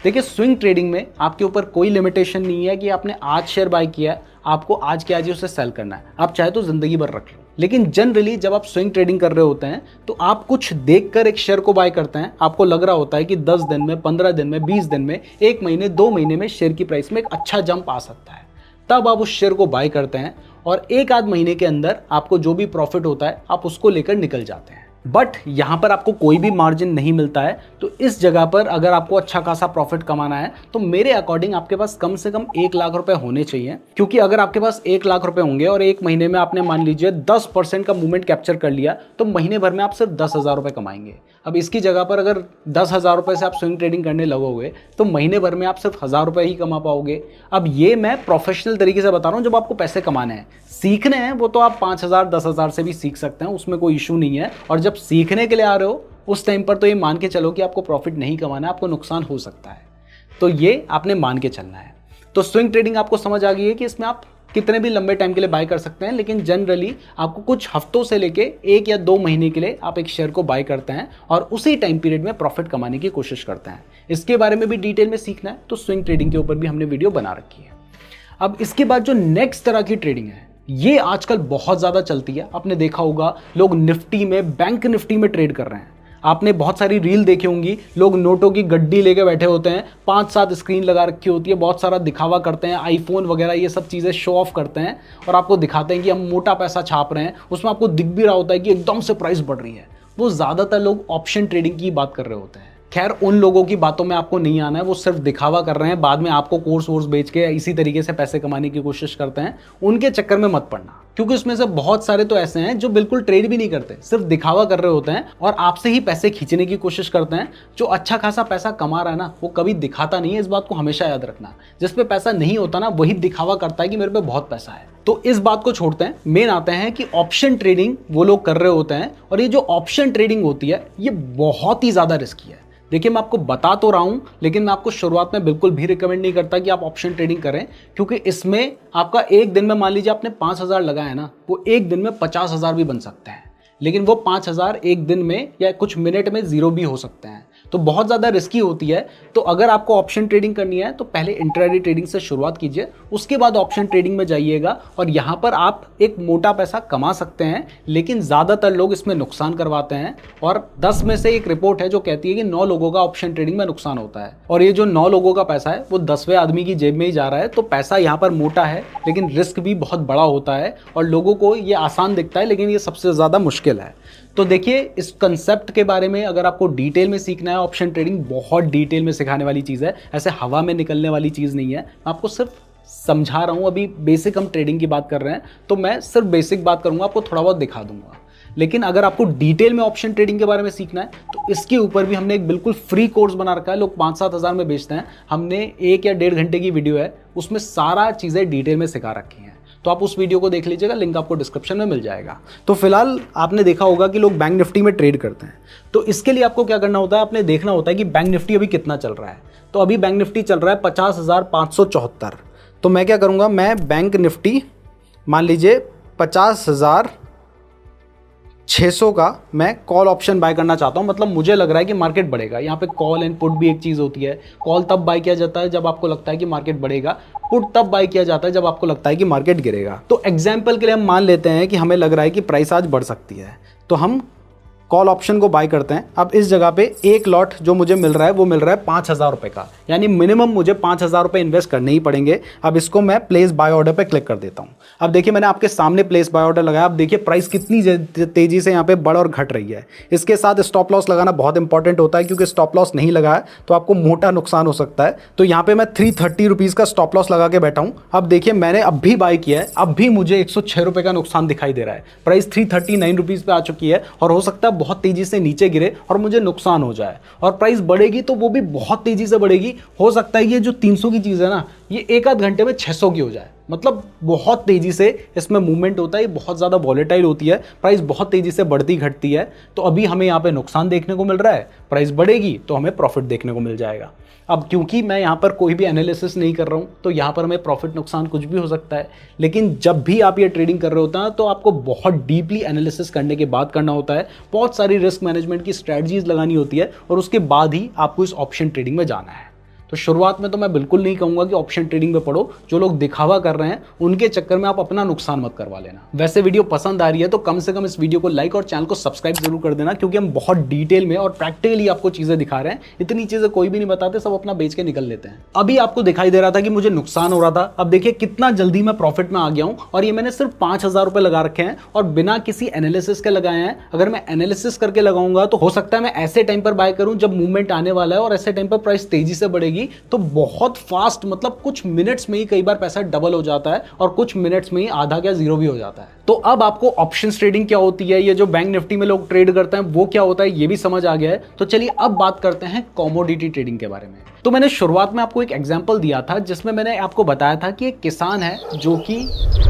देखिए स्विंग ट्रेडिंग में आपके ऊपर कोई लिमिटेशन नहीं है कि आपने आज शेयर बाय किया, आपको आज के आज ही उसे सेल करना है, आप चाहे तो जिंदगी भर रख लो। लेकिन जनरली जब आप स्विंग ट्रेडिंग कर रहे होते हैं तो आप कुछ देखकर एक शेयर को बाय करते हैं। आपको लग रहा होता है कि 10 दिन में, 15 दिन में, 20 दिन में, 1 महीने, 2 महीने में शेयर की प्राइस में एक अच्छा जंप आ सकता है, तब आप उस शेयर को बाय करते हैं और 1-आध महीने के अंदर आपको जो भी प्रॉफिट होता है आप उसको लेकर निकल जाते हैं। बट यहाँ पर आपको कोई भी मार्जिन नहीं मिलता है। तो इस जगह पर अगर आपको अच्छा खासा प्रॉफिट कमाना है तो मेरे अकॉर्डिंग आपके पास कम से कम 1 लाख रुपए होने चाहिए, क्योंकि अगर आपके पास 1 लाख रुपए होंगे और 1 महीने में आपने मान लीजिए 10% का मूवमेंट कैप्चर कर लिया, तो महीने भर में आप सिर्फ 10,000 रुपए कमाएंगे। अब इसकी जगह पर अगर 10,000 रुपए से आप स्विंग ट्रेडिंग करने लगोगे तो महीने भर में आप सिर्फ 1,000 रुपए ही कमा पाओगे। अब ये मैं प्रोफेशनल तरीके से बता रहा हूँ। जब आपको पैसे कमाने हैं, सीखने हैं, वो तो आप 5,000 10,000 से भी सीख सकते हैं, उसमें कोई इशू नहीं है। और जब सीखने के लिए आ रहे हो उस टाइम पर तो ये मान के चलो कि आपको प्रॉफिट नहीं कमाना है, आपको नुकसान हो सकता है, तो ये आपने मान के चलना है। तो स्विंग ट्रेडिंग आपको समझ आ गई है कि इसमें आप कितने भी लंबे टाइम के लिए बाय कर सकते हैं, लेकिन जनरली आपको कुछ हफ्तों से लेके 1 या 2 महीने के लिए आप एक शेयर को बाय करते हैं और उसी टाइम पीरियड में प्रॉफिट कमाने की कोशिश करते हैं। इसके बारे में भी डिटेल में सीखना है तो स्विंग ट्रेडिंग के ऊपर भी हमने वीडियो बना रखी है। अब इसके बाद जो नेक्स्ट तरह की ट्रेडिंग है, ये आजकल बहुत ज़्यादा चलती है। आपने देखा होगा लोग निफ्टी में, बैंक निफ्टी में ट्रेड कर रहे हैं। आपने बहुत सारी रील देखी होंगी, लोग नोटों की गड्डी लेके बैठे होते हैं, 5-7 स्क्रीन लगा रखी होती है, बहुत सारा दिखावा करते हैं, आईफोन वगैरह ये सब चीज़ें शो ऑफ करते हैं और आपको दिखाते हैं कि हम मोटा पैसा छाप रहे हैं। उसमें आपको दिख भी रहा होता है कि एकदम से प्राइस बढ़ रही है। वो ज़्यादातर लोग ऑप्शन ट्रेडिंग की बात कर रहे होते हैं। खैर, उन लोगों की बातों में आपको नहीं आना है, वो सिर्फ दिखावा कर रहे हैं, बाद में आपको कोर्स वोर्स बेच के इसी तरीके से पैसे कमाने की कोशिश करते हैं। उनके चक्कर में मत पड़ना, क्योंकि उसमें से बहुत सारे तो ऐसे हैं जो बिल्कुल ट्रेड भी नहीं करते, सिर्फ दिखावा कर रहे होते हैं और आपसे ही पैसे खींचने की कोशिश करते हैं। जो अच्छा खासा पैसा कमा रहा है ना, वो कभी दिखाता नहीं है, इस बात को हमेशा याद रखना। जिस पे पैसा नहीं होता ना, वही दिखावा करता है कि मेरे पे बहुत पैसा है। तो इस बात को छोड़ते हैं, मेन आते हैं कि ऑप्शन ट्रेडिंग वो लोग कर रहे होते हैं, और ये जो ऑप्शन ट्रेडिंग होती है ये बहुत ही ज्यादा रिस्की है। देखिए, मैं आपको बता तो रहा हूं, लेकिन मैं आपको शुरुआत में बिल्कुल भी रिकमेंड नहीं करता कि आप ऑप्शन ट्रेडिंग करें, क्योंकि इसमें आपका एक दिन में, मान लीजिए आपने 5,000 लगाया ना, वो एक दिन में 50,000 भी बन सकते हैं, लेकिन वो 5,000 एक दिन में या कुछ मिनट में जीरो भी हो सकते हैं। तो बहुत ज़्यादा रिस्की होती है। तो अगर आपको ऑप्शन ट्रेडिंग करनी है तो पहले इंट्राडे ट्रेडिंग से शुरुआत कीजिए, उसके बाद ऑप्शन ट्रेडिंग में जाइएगा, और यहाँ पर आप एक मोटा पैसा कमा सकते हैं। लेकिन ज़्यादातर लोग इसमें नुकसान करवाते हैं, और 10 में से एक रिपोर्ट है जो कहती है कि 9 लोगों का ऑप्शन ट्रेडिंग में नुकसान होता है, और ये जो 9 लोगों का पैसा है वो 10वें आदमी की जेब में ही जा रहा है। तो पैसा यहाँ पर मोटा है, लेकिन रिस्क भी बहुत बड़ा होता है, और लोगों को ये आसान दिखता है, लेकिन ये सबसे ज़्यादा मुश्किल है। तो देखिए, इस कंसेप्ट के बारे में अगर आपको डिटेल में सीखना है, ऑप्शन ट्रेडिंग बहुत डिटेल में सिखाने वाली चीज़ है, ऐसे हवा में निकलने वाली चीज़ नहीं है। मैं आपको सिर्फ समझा रहा हूँ, अभी बेसिक हम ट्रेडिंग की बात कर रहे हैं, तो मैं सिर्फ बेसिक बात करूँगा, आपको थोड़ा बहुत दिखा दूंगा। लेकिन अगर आपको डिटेल में ऑप्शन ट्रेडिंग के बारे में सीखना है तो इसके ऊपर भी हमने एक बिल्कुल फ्री कोर्स बना रखा है। लोग 5-7 हज़ार में बेचते हैं, हमने 1 या 1.5 घंटे की वीडियो है, उसमें सारा चीज़ें डिटेल में सिखा रखी हैं। तो आप उस वीडियो को देख लीजिएगा, लिंक आपको डिस्क्रिप्शन में मिल जाएगा। तो फिलहाल आपने देखा होगा कि लोग बैंक निफ्टी में ट्रेड करते हैं, तो इसके लिए आपको क्या करना होता है, आपने देखना होता है कि बैंक निफ्टी अभी कितना चल रहा है। तो अभी बैंक निफ्टी चल रहा है 50,574। तो मैं क्या करूँगा, मैं बैंक निफ्टी मान लीजिए 50,600 का मैं कॉल ऑप्शन बाय करना चाहता हूं। मतलब मुझे लग रहा है कि मार्केट बढ़ेगा। यहाँ पे कॉल एंड पुट भी एक चीज़ होती है। कॉल तब बाय किया जाता है जब आपको लगता है कि मार्केट बढ़ेगा, पुट तब बाय किया जाता है जब आपको लगता है कि मार्केट गिरेगा। तो एग्जाम्पल के लिए हम मान लेते हैं कि हमें लग रहा है कि प्राइस आज बढ़ सकती है, तो हम कॉल ऑप्शन को बाय करते हैं। अब इस जगह पे एक लॉट जो मुझे मिल रहा है वो मिल रहा है 5,000 रुपये का, यानी मिनिमम मुझे 5,000 रुपये इन्वेस्ट करने ही पड़ेंगे। अब इसको मैं प्लेस बाय ऑर्डर पे क्लिक कर देता हूं। अब देखिए, मैंने आपके सामने प्लेस बाय ऑर्डर लगाया। अब देखिए प्राइस कितनी तेजी से यहाँ पे बढ़ और घट रही है। इसके साथ स्टॉप लॉस लगाना बहुत इंपॉर्टेंट होता है, क्योंकि स्टॉप लॉस नहीं लगाया तो आपको मोटा नुकसान हो सकता है। तो यहाँ पे मैं 330 रुपीज़ का स्टॉप लॉस लगा के बैठा हूँ। अब देखिए, मैंने अब भी बाय किया है, अब भी मुझे 106 रुपये का नुकसान दिखाई दे रहा है। प्राइस 339 रुपीज़ पे आ चुकी है, और हो सकता है बहुत तेजी से नीचे गिरे और मुझे नुकसान हो जाए। और प्राइस बढ़ेगी तो वो भी बहुत तेजी से बढ़ेगी। हो सकता है ये जो 300 की चीज़ है ना, ये 1 आध घंटे में 600 की हो जाए। मतलब बहुत तेजी से इसमें मूवमेंट होता है, ये बहुत ज़्यादा वॉलेटाइल होती है, प्राइस बहुत तेजी से बढ़ती घटती है। तो अभी हमें यहाँ पे नुकसान देखने को मिल रहा है, प्राइस बढ़ेगी तो हमें प्रॉफिट देखने को मिल जाएगा। अब क्योंकि मैं यहाँ पर कोई भी एनालिसिस नहीं कर रहा हूँ, तो यहाँ पर हमें प्रॉफिट नुकसान कुछ भी हो सकता है। लेकिन जब भी आप ये ट्रेडिंग कर रहे होते हैं तो आपको बहुत डीपली एनालिसिस करने के बाद करना होता है, बहुत सारी रिस्क मैनेजमेंट की स्ट्रैटेजीज लगानी होती है, और उसके बाद ही आपको इस ऑप्शन ट्रेडिंग में जाना है। तो शुरुआत में तो मैं बिल्कुल नहीं कहूंगा कि ऑप्शन ट्रेडिंग में पढ़ो। जो लोग दिखावा कर रहे हैं उनके चक्कर में आप अपना नुकसान मत करवा लेना। वैसे वीडियो पसंद आ रही है तो कम से कम इस वीडियो को लाइक और चैनल को सब्सक्राइब जरूर कर देना, क्योंकि हम बहुत डिटेल में और प्रैक्टिकली आपको चीजें दिखा रहे हैं। इतनी चीजें कोई भी नहीं बताते, सब अपना बेच के निकल लेते हैं। अभी आपको दिखाई दे रहा था कि मुझे नुकसान हो रहा था। अब देखिए कितना जल्दी मैं प्रॉफिट में आ गया हूं, और ये मैंने सिर्फ 5,000 रुपए लगा रखे हैं और बिना किसी एनालिसिस के लगाए हैं। अगर मैं एनालिसिस करके लगाऊंगा तो हो सकता है मैं ऐसे टाइम पर बाय करूं जब मूवमेंट आने वाला है, और ऐसे टाइम पर प्राइस तेजी से बढ़ेगी। तो बहुत फास्ट, मतलब कुछ मिनट्स में ही कई बार पैसा डबल हो जाता है, और कुछ मिनट्स में ही आधा क्या जीरो भी हो जाता है। तो अब आपको ऑप्शंस ट्रेडिंग क्या होती है, ये जो बैंक निफ्टी में लोग ट्रेड करते हैं वो क्या होता है, ये भी समझ आ गया है। तो चलिए अब बात करते हैं कमोडिटी ट्रेडिंग के बारे में। तो मैंने शुरुआत में आपको एक एग्जांपल दिया था जिसमें मैंने आपको बताया था कि एक किसान है जो कि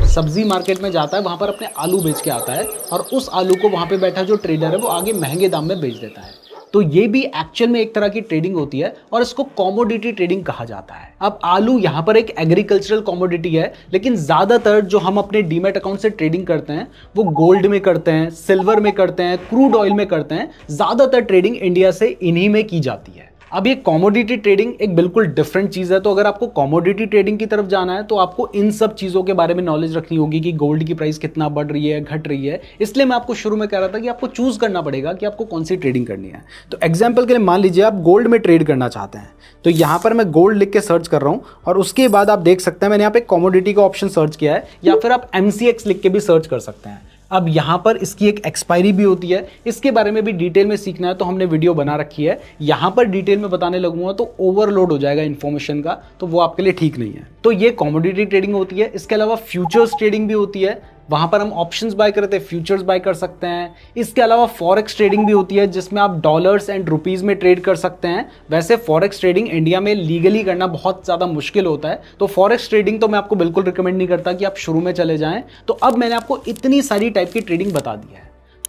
सब्जी मार्केट में जाता है, वहां पर अपने आलू बेच के आता है, और उस आलू को वहां पे बैठा जो ट्रेडर है वो आगे महंगे दाम में बेच देता है। तो ये भी एक्चुअल में एक तरह की ट्रेडिंग होती है, और इसको कमोडिटी ट्रेडिंग कहा जाता है। अब आलू यहाँ पर एक एग्रीकल्चरल कमोडिटी है, लेकिन ज्यादातर जो हम अपने डीमैट अकाउंट से ट्रेडिंग करते हैं वो गोल्ड में करते हैं, सिल्वर में करते हैं, क्रूड ऑयल में करते हैं। ज्यादातर ट्रेडिंग इंडिया से इन्हीं में की जाती है। अब ये कमोडिटी ट्रेडिंग एक बिल्कुल डिफरेंट चीज है। तो अगर आपको कमोडिटी ट्रेडिंग की तरफ जाना है तो आपको इन सब चीजों के बारे में नॉलेज रखनी होगी कि गोल्ड की प्राइस कितना बढ़ रही है, घट रही है। इसलिए मैं आपको शुरू में कह रहा था कि आपको चूज करना पड़ेगा कि आपको कौन सी ट्रेडिंग करनी है। तो एग्जाम्पल के लिए मान लीजिए आप गोल्ड में ट्रेड करना चाहते हैं, तो यहां पर मैं गोल्ड लिख के सर्च कर रहा हूं और उसके बाद आप देख सकते हैं मैंने यहां पे कमोडिटी का ऑप्शन सर्च किया है, या फिर आप MCX लिख के भी सर्च कर सकते हैं। अब यहां पर इसकी एक एक्सपायरी भी होती है, इसके बारे में भी डिटेल में सीखना है तो हमने वीडियो बना रखी है। यहां पर डिटेल में बताने लगूंगा तो ओवरलोड हो जाएगा इन्फॉर्मेशन का, तो वो आपके लिए ठीक नहीं है। तो ये कमोडिटी ट्रेडिंग होती है। इसके अलावा फ्यूचर्स ट्रेडिंग भी होती है, वहां पर हम ऑप्शंस बाय करते हैं, फ्यूचर्स बाय कर सकते हैं। इसके अलावा फॉरेक्स ट्रेडिंग भी होती है जिसमें आप डॉलर्स एंड रुपीस में ट्रेड कर सकते हैं। वैसे फॉरेक्स ट्रेडिंग इंडिया में लीगली करना बहुत ज़्यादा मुश्किल होता है, तो फॉरेक्स ट्रेडिंग तो मैं आपको बिल्कुल रिकमेंड नहीं करता कि आप शुरू में चले जाएं। तो अब मैंने आपको इतनी सारी टाइप की ट्रेडिंग बता दी है,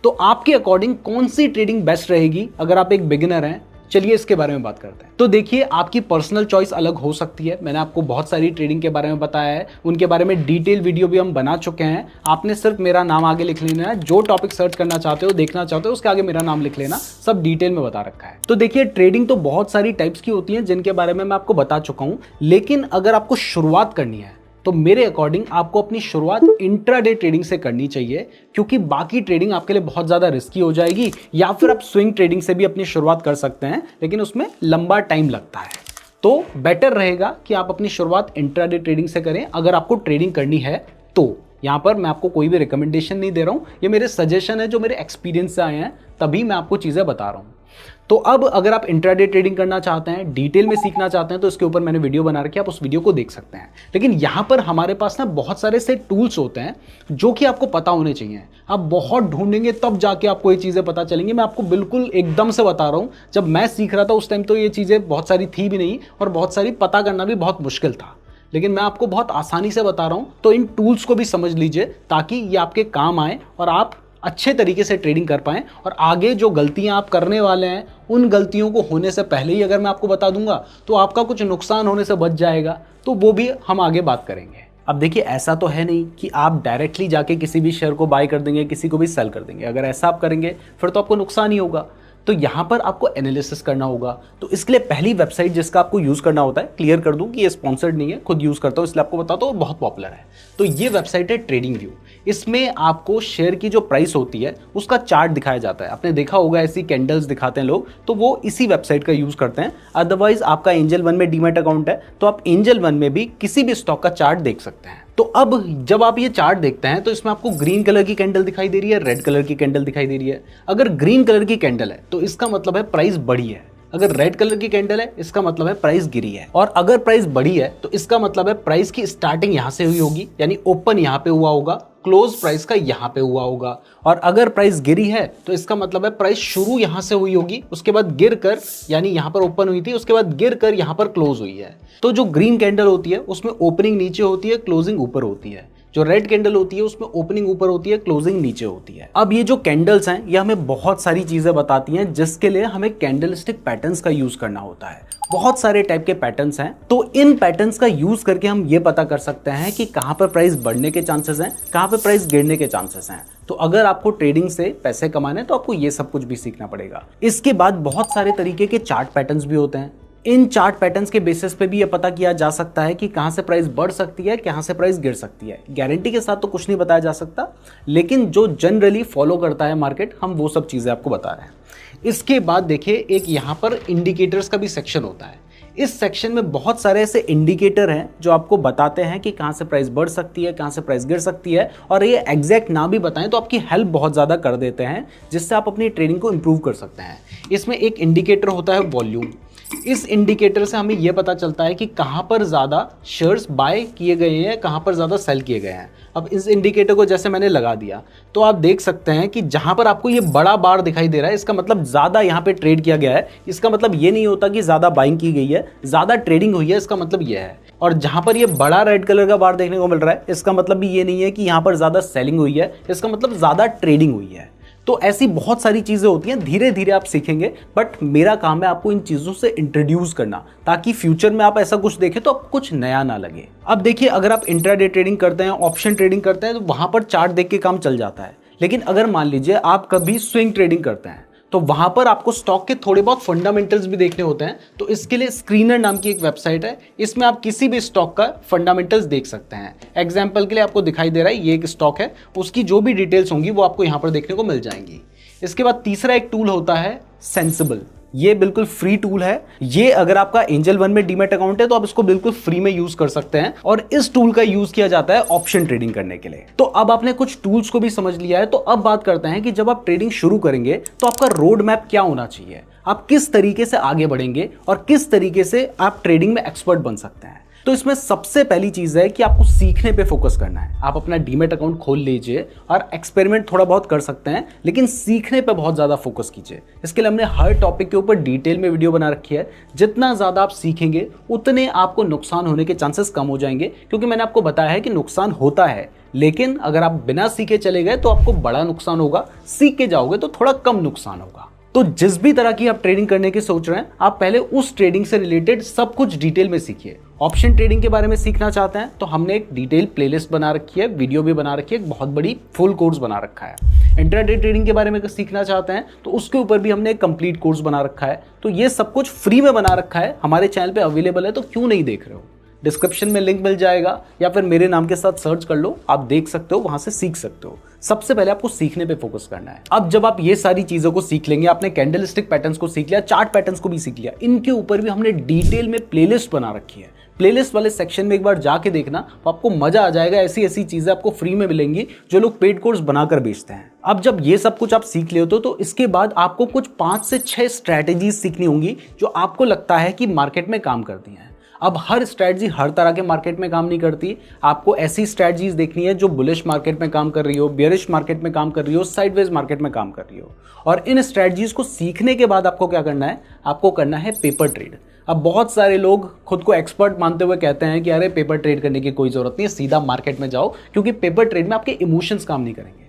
तो आपके अकॉर्डिंग कौन सी ट्रेडिंग बेस्ट रहेगी अगर आप एक बिगिनर हैं? चलिए इसके बारे में बात करते हैं। तो देखिए, आपकी पर्सनल चॉइस अलग हो सकती है। मैंने आपको बहुत सारी ट्रेडिंग के बारे में बताया है, उनके बारे में डिटेल वीडियो भी हम बना चुके हैं। आपने सिर्फ मेरा नाम आगे लिख लेना है, जो टॉपिक सर्च करना चाहते हो, देखना चाहते हो, उसके आगे मेरा नाम लिख लेना, सब डिटेल में बता रखा है। तो देखिए, ट्रेडिंग तो बहुत सारी टाइप्स की होती है जिनके बारे में मैं आपको बता चुका हूं, लेकिन अगर आपको शुरुआत करनी है तो मेरे अकॉर्डिंग आपको अपनी शुरुआत इंट्राडे ट्रेडिंग से करनी चाहिए, क्योंकि बाकी ट्रेडिंग आपके लिए बहुत ज़्यादा रिस्की हो जाएगी। या फिर आप स्विंग ट्रेडिंग से भी अपनी शुरुआत कर सकते हैं, लेकिन उसमें लंबा टाइम लगता है। तो बेटर रहेगा कि आप अपनी शुरुआत इंट्राडे ट्रेडिंग से करें अगर आपको ट्रेडिंग करनी है। तो यहाँ पर मैं आपको कोई भी रिकमेंडेशन नहीं दे रहा हूँ, ये मेरे सजेशन है जो मेरे एक्सपीरियंस से आए हैं, तभी मैं आपको चीज़ें बता रहा हूँ। तो अब अगर आप इंट्राडे ट्रेडिंग करना चाहते हैं, डिटेल में सीखना चाहते हैं, तो इसके ऊपर मैंने वीडियो बना रखी है, आप उस वीडियो को देख सकते हैं। लेकिन यहां पर हमारे पास ना बहुत सारे से टूल्स होते हैं जो कि आपको पता होने चाहिए। आप बहुत ढूंढेंगे तब जाके आपको ये चीज़ें पता चलेंगी। मैं आपको बिल्कुल एकदम से बता रहा हूँ, जब मैं सीख रहा था उस टाइम तो ये चीज़ें बहुत सारी थी भी नहीं और बहुत सारी पता करना भी बहुत मुश्किल था, लेकिन मैं आपको बहुत आसानी से बता रहा हूँ। तो इन टूल्स को भी समझ लीजिए ताकि ये आपके काम आए और आप अच्छे तरीके से ट्रेडिंग कर पाएं, और आगे जो गलतियां आप करने वाले हैं उन गलतियों को होने से पहले ही अगर मैं आपको बता दूंगा तो आपका कुछ नुकसान होने से बच जाएगा। तो वो भी हम आगे बात करेंगे। अब देखिए, ऐसा तो है नहीं कि आप डायरेक्टली जाके किसी भी शेयर को बाय कर देंगे, किसी को भी सेल कर देंगे। अगर ऐसा आप करेंगे फिर तो आपको नुकसान ही होगा। तो यहाँ पर आपको एनालिसिस करना होगा। तो इसके लिए पहली वेबसाइट जिसका आपको यूज़ करना होता है, क्लियर कर दूं कि ये स्पॉन्सर्ड नहीं है, खुद यूज़ करता हूँ इसलिए आपको बताता हूँ, बहुत पॉपुलर है। तो ये वेबसाइट है ट्रेडिंग व्यू। इसमें आपको शेयर की जो प्राइस होती है उसका चार्ट दिखाया जाता है। आपने देखा होगा ऐसी कैंडल्स दिखाते हैं लोग, तो वो इसी वेबसाइट का यूज़ करते हैं। अदरवाइज आपका एंजल वन में डीमैट अकाउंट है तो आप एंजल वन में भी किसी भी स्टॉक का चार्ट देख सकते हैं। तो अब जब आप ये चार्ट देखते हैं तो इसमें आपको ग्रीन कलर की कैंडल दिखाई दे रही है, रेड कलर की कैंडल दिखाई दे रही है। अगर ग्रीन कलर की कैंडल है तो इसका मतलब है प्राइस बढ़ी है। अगर रेड कलर की कैंडल है इसका मतलब है प्राइस गिरी है। और अगर प्राइस बढ़ी है तो इसका मतलब है प्राइस की स्टार्टिंग यहां से हुई होगी, यानी ओपन यहां पे हुआ होगा, क्लोज प्राइस का यहां पे हुआ होगा। और अगर प्राइस गिरी है तो इसका मतलब है प्राइस शुरू यहां से हुई होगी, उसके बाद गिर कर, यानी यहां पर ओपन हुई थी, उसके बाद गिर कर यहां पर क्लोज हुई है। तो जो ग्रीन कैंडल होती है उसमें ओपनिंग नीचे होती है, क्लोजिंग ऊपर होती है। जो रेड कैंडल होती है उसमें ओपनिंग ऊपर होती है, क्लोजिंग नीचे होती है। अब ये जो कैंडल्स हैं ये हमें बहुत सारी चीजें बताती हैं, जिसके लिए हमें कैंडलस्टिक पैटर्न्स का यूज करना होता है। बहुत सारे टाइप के पैटर्न्स हैं, तो इन पैटर्न्स का यूज करके हम ये पता कर सकते हैं कि कहां पर प्राइस बढ़ने के चांसेस हैं, कहां पर प्राइस गिरने के चांसेस हैं। तो अगर आपको ट्रेडिंग से पैसे कमाने तो आपको ये सब कुछ भी सीखना पड़ेगा। इसके बाद बहुत सारे तरीके के चार्ट पैटर्न्स भी होते हैं। इन चार्ट पैटर्न्स के बेसिस पे भी ये पता किया जा सकता है कि कहां से प्राइस बढ़ सकती है, कहां से प्राइस गिर सकती है। गारंटी के साथ तो कुछ नहीं बताया जा सकता, लेकिन जो जनरली फॉलो करता है मार्केट, हम वो सब चीजें आपको बता रहे हैं। इसके बाद देखिए, एक यहाँ पर इंडिकेटर्स का भी सेक्शन होता है। इस सेक्शन में बहुत सारे ऐसे इंडिकेटर हैं जो आपको बताते हैं कि कहां से प्राइस बढ़ सकती है, कहां से प्राइस गिर सकती है। और ये एग्जैक्ट ना भी बताएं तो आपकी हेल्प बहुत ज़्यादा कर देते हैं, जिससे आप अपनी ट्रेडिंग को इंप्रूव कर सकते हैं। इसमें एक इंडिकेटर होता है वॉल्यूम। इस इंडिकेटर से हमें यह पता चलता है कि कहां पर ज़्यादा शेयर्स बाय किए गए हैं, कहां पर ज़्यादा सेल किए गए हैं। अब इस इंडिकेटर को जैसे मैंने लगा दिया तो आप देख सकते हैं कि जहां पर आपको ये बड़ा बार दिखाई दे रहा है, इसका मतलब ज़्यादा यहाँ पे ट्रेड किया गया है। इसका मतलब ये नहीं होता कि ज़्यादा बाइंग की गई है, ज़्यादा ट्रेडिंग हुई है, इसका मतलब ये है। और जहां पर ये बड़ा रेड कलर का बार देखने को मिल रहा है, इसका मतलब भी ये नहीं है कि यहाँ पर ज़्यादा सेलिंग हुई है, इसका मतलब ज़्यादा ट्रेडिंग हुई है। तो ऐसी बहुत सारी चीजें होती हैं, धीरे धीरे आप सीखेंगे, बट मेरा काम है आपको इन चीजों से इंट्रोड्यूस करना, ताकि फ्यूचर में आप ऐसा कुछ देखें तो आपको कुछ नया ना लगे। अब देखिए, अगर आप इंट्राडे ट्रेडिंग करते हैं, ऑप्शन ट्रेडिंग करते हैं, तो वहां पर चार्ट देख के काम चल जाता है। लेकिन अगर मान लीजिए आप कभी स्विंग ट्रेडिंग करते हैं, तो वहां पर आपको स्टॉक के थोड़े बहुत फंडामेंटल्स भी देखने होते हैं। तो इसके लिए स्क्रीनर नाम की एक वेबसाइट है, इसमें आप किसी भी स्टॉक का फंडामेंटल्स देख सकते हैं। एग्जाम्पल के लिए आपको दिखाई दे रहा है ये एक स्टॉक है, उसकी जो भी डिटेल्स होंगी वो आपको यहाँ पर देखने को मिल जाएंगी। इसके बाद तीसरा एक टूल होता है सेंसिबल। ये बिल्कुल फ्री टूल है। ये अगर आपका एंजल वन में डीमैट अकाउंट है तो आप इसको बिल्कुल फ्री में यूज कर सकते हैं, और इस टूल का यूज किया जाता है ऑप्शन ट्रेडिंग करने के लिए। तो अब आपने कुछ टूल्स को भी समझ लिया है, तो अब बात करते हैं कि जब आप ट्रेडिंग शुरू करेंगे तो आपका रोड मैप क्या होना चाहिए, आप किस तरीके से आगे बढ़ेंगे और किस तरीके से आप ट्रेडिंग में एक्सपर्ट बन सकते हैं। तो इसमें सबसे पहली चीज है कि आपको सीखने पे फोकस करना है। आप अपना डीमैट अकाउंट खोल लीजिए और एक्सपेरिमेंट थोड़ा बहुत कर सकते हैं, लेकिन सीखने पे बहुत ज्यादा फोकस कीजिए। इसके लिए हमने हर टॉपिक के ऊपर डिटेल में वीडियो बना रखी है। जितना ज्यादा आप सीखेंगे उतने आपको नुकसान होने के चांसेस कम हो जाएंगे, क्योंकि मैंने आपको बताया है कि नुकसान होता है, लेकिन अगर आप बिना सीखे चले गए तो आपको बड़ा नुकसान होगा, सीख के जाओगे तो थोड़ा कम नुकसान होगा। तो जिस भी तरह की आप ट्रेडिंग करने की सोच रहे हैं, आप पहले उस ट्रेडिंग से रिलेटेड सब कुछ डिटेल में सीखिए। ऑप्शन ट्रेडिंग के बारे में सीखना चाहते हैं तो हमने एक डिटेल प्लेलिस्ट बना रखी है, वीडियो भी बना रखी है, एक बहुत बड़ी फुल कोर्स बना रखा है। इंट्राडे ट्रेडिंग के बारे में सीखना चाहते हैं तो उसके ऊपर भी हमने एक कंप्लीट कोर्स बना रखा है। तो ये सब कुछ फ्री में बना रखा है, हमारे चैनल पे अवेलेबल है, तो क्यों नहीं देख रहे हो? डिस्क्रिप्शन में लिंक मिल जाएगा या फिर मेरे नाम के साथ सर्च कर लो, आप देख सकते हो, वहां से सीख सकते हो। सबसे पहले आपको सीखने पे फोकस करना है। अब जब आप ये सारी चीजों को सीख लेंगे, आपने कैंडलस्टिक पैटर्न्स को सीख लिया, चार्ट पैटर्न्स को भी सीख लिया, इनके ऊपर भी हमने डिटेल में प्लेलिस्ट बना रखी है। प्लेलिस्ट वाले सेक्शन में एक बार जाके देखना, तो आपको मजा आ जाएगा। ऐसी ऐसी चीजें आपको फ्री में मिलेंगी जो लोग पेड कोर्स बनाकर बेचते हैं। अब जब ये सब कुछ आप सीख लेते हो तो इसके बाद आपको कुछ 5 से 6 स्ट्रैटेजीज सीखनी होंगी जो आपको लगता है कि मार्केट में काम करती हैं। अब हर स्ट्रैटेजी हर तरह के मार्केट में काम नहीं करती। आपको ऐसी स्ट्रैटेजीज देखनी है जो बुलिश मार्केट में काम कर रही हो, बेयरिश मार्केट में काम कर रही हो, साइडवेज मार्केट में काम कर रही हो। और इन स्ट्रैटेजीज को सीखने के बाद आपको क्या करना है? आपको करना है पेपर ट्रेड। अब बहुत सारे लोग खुद को एक्सपर्ट मानते हुए कहते हैं कि अरे पेपर ट्रेड करने की कोई जरूरत नहीं है, सीधा मार्केट में जाओ, क्योंकि पेपर ट्रेड में आपके इमोशंस काम नहीं करेंगे।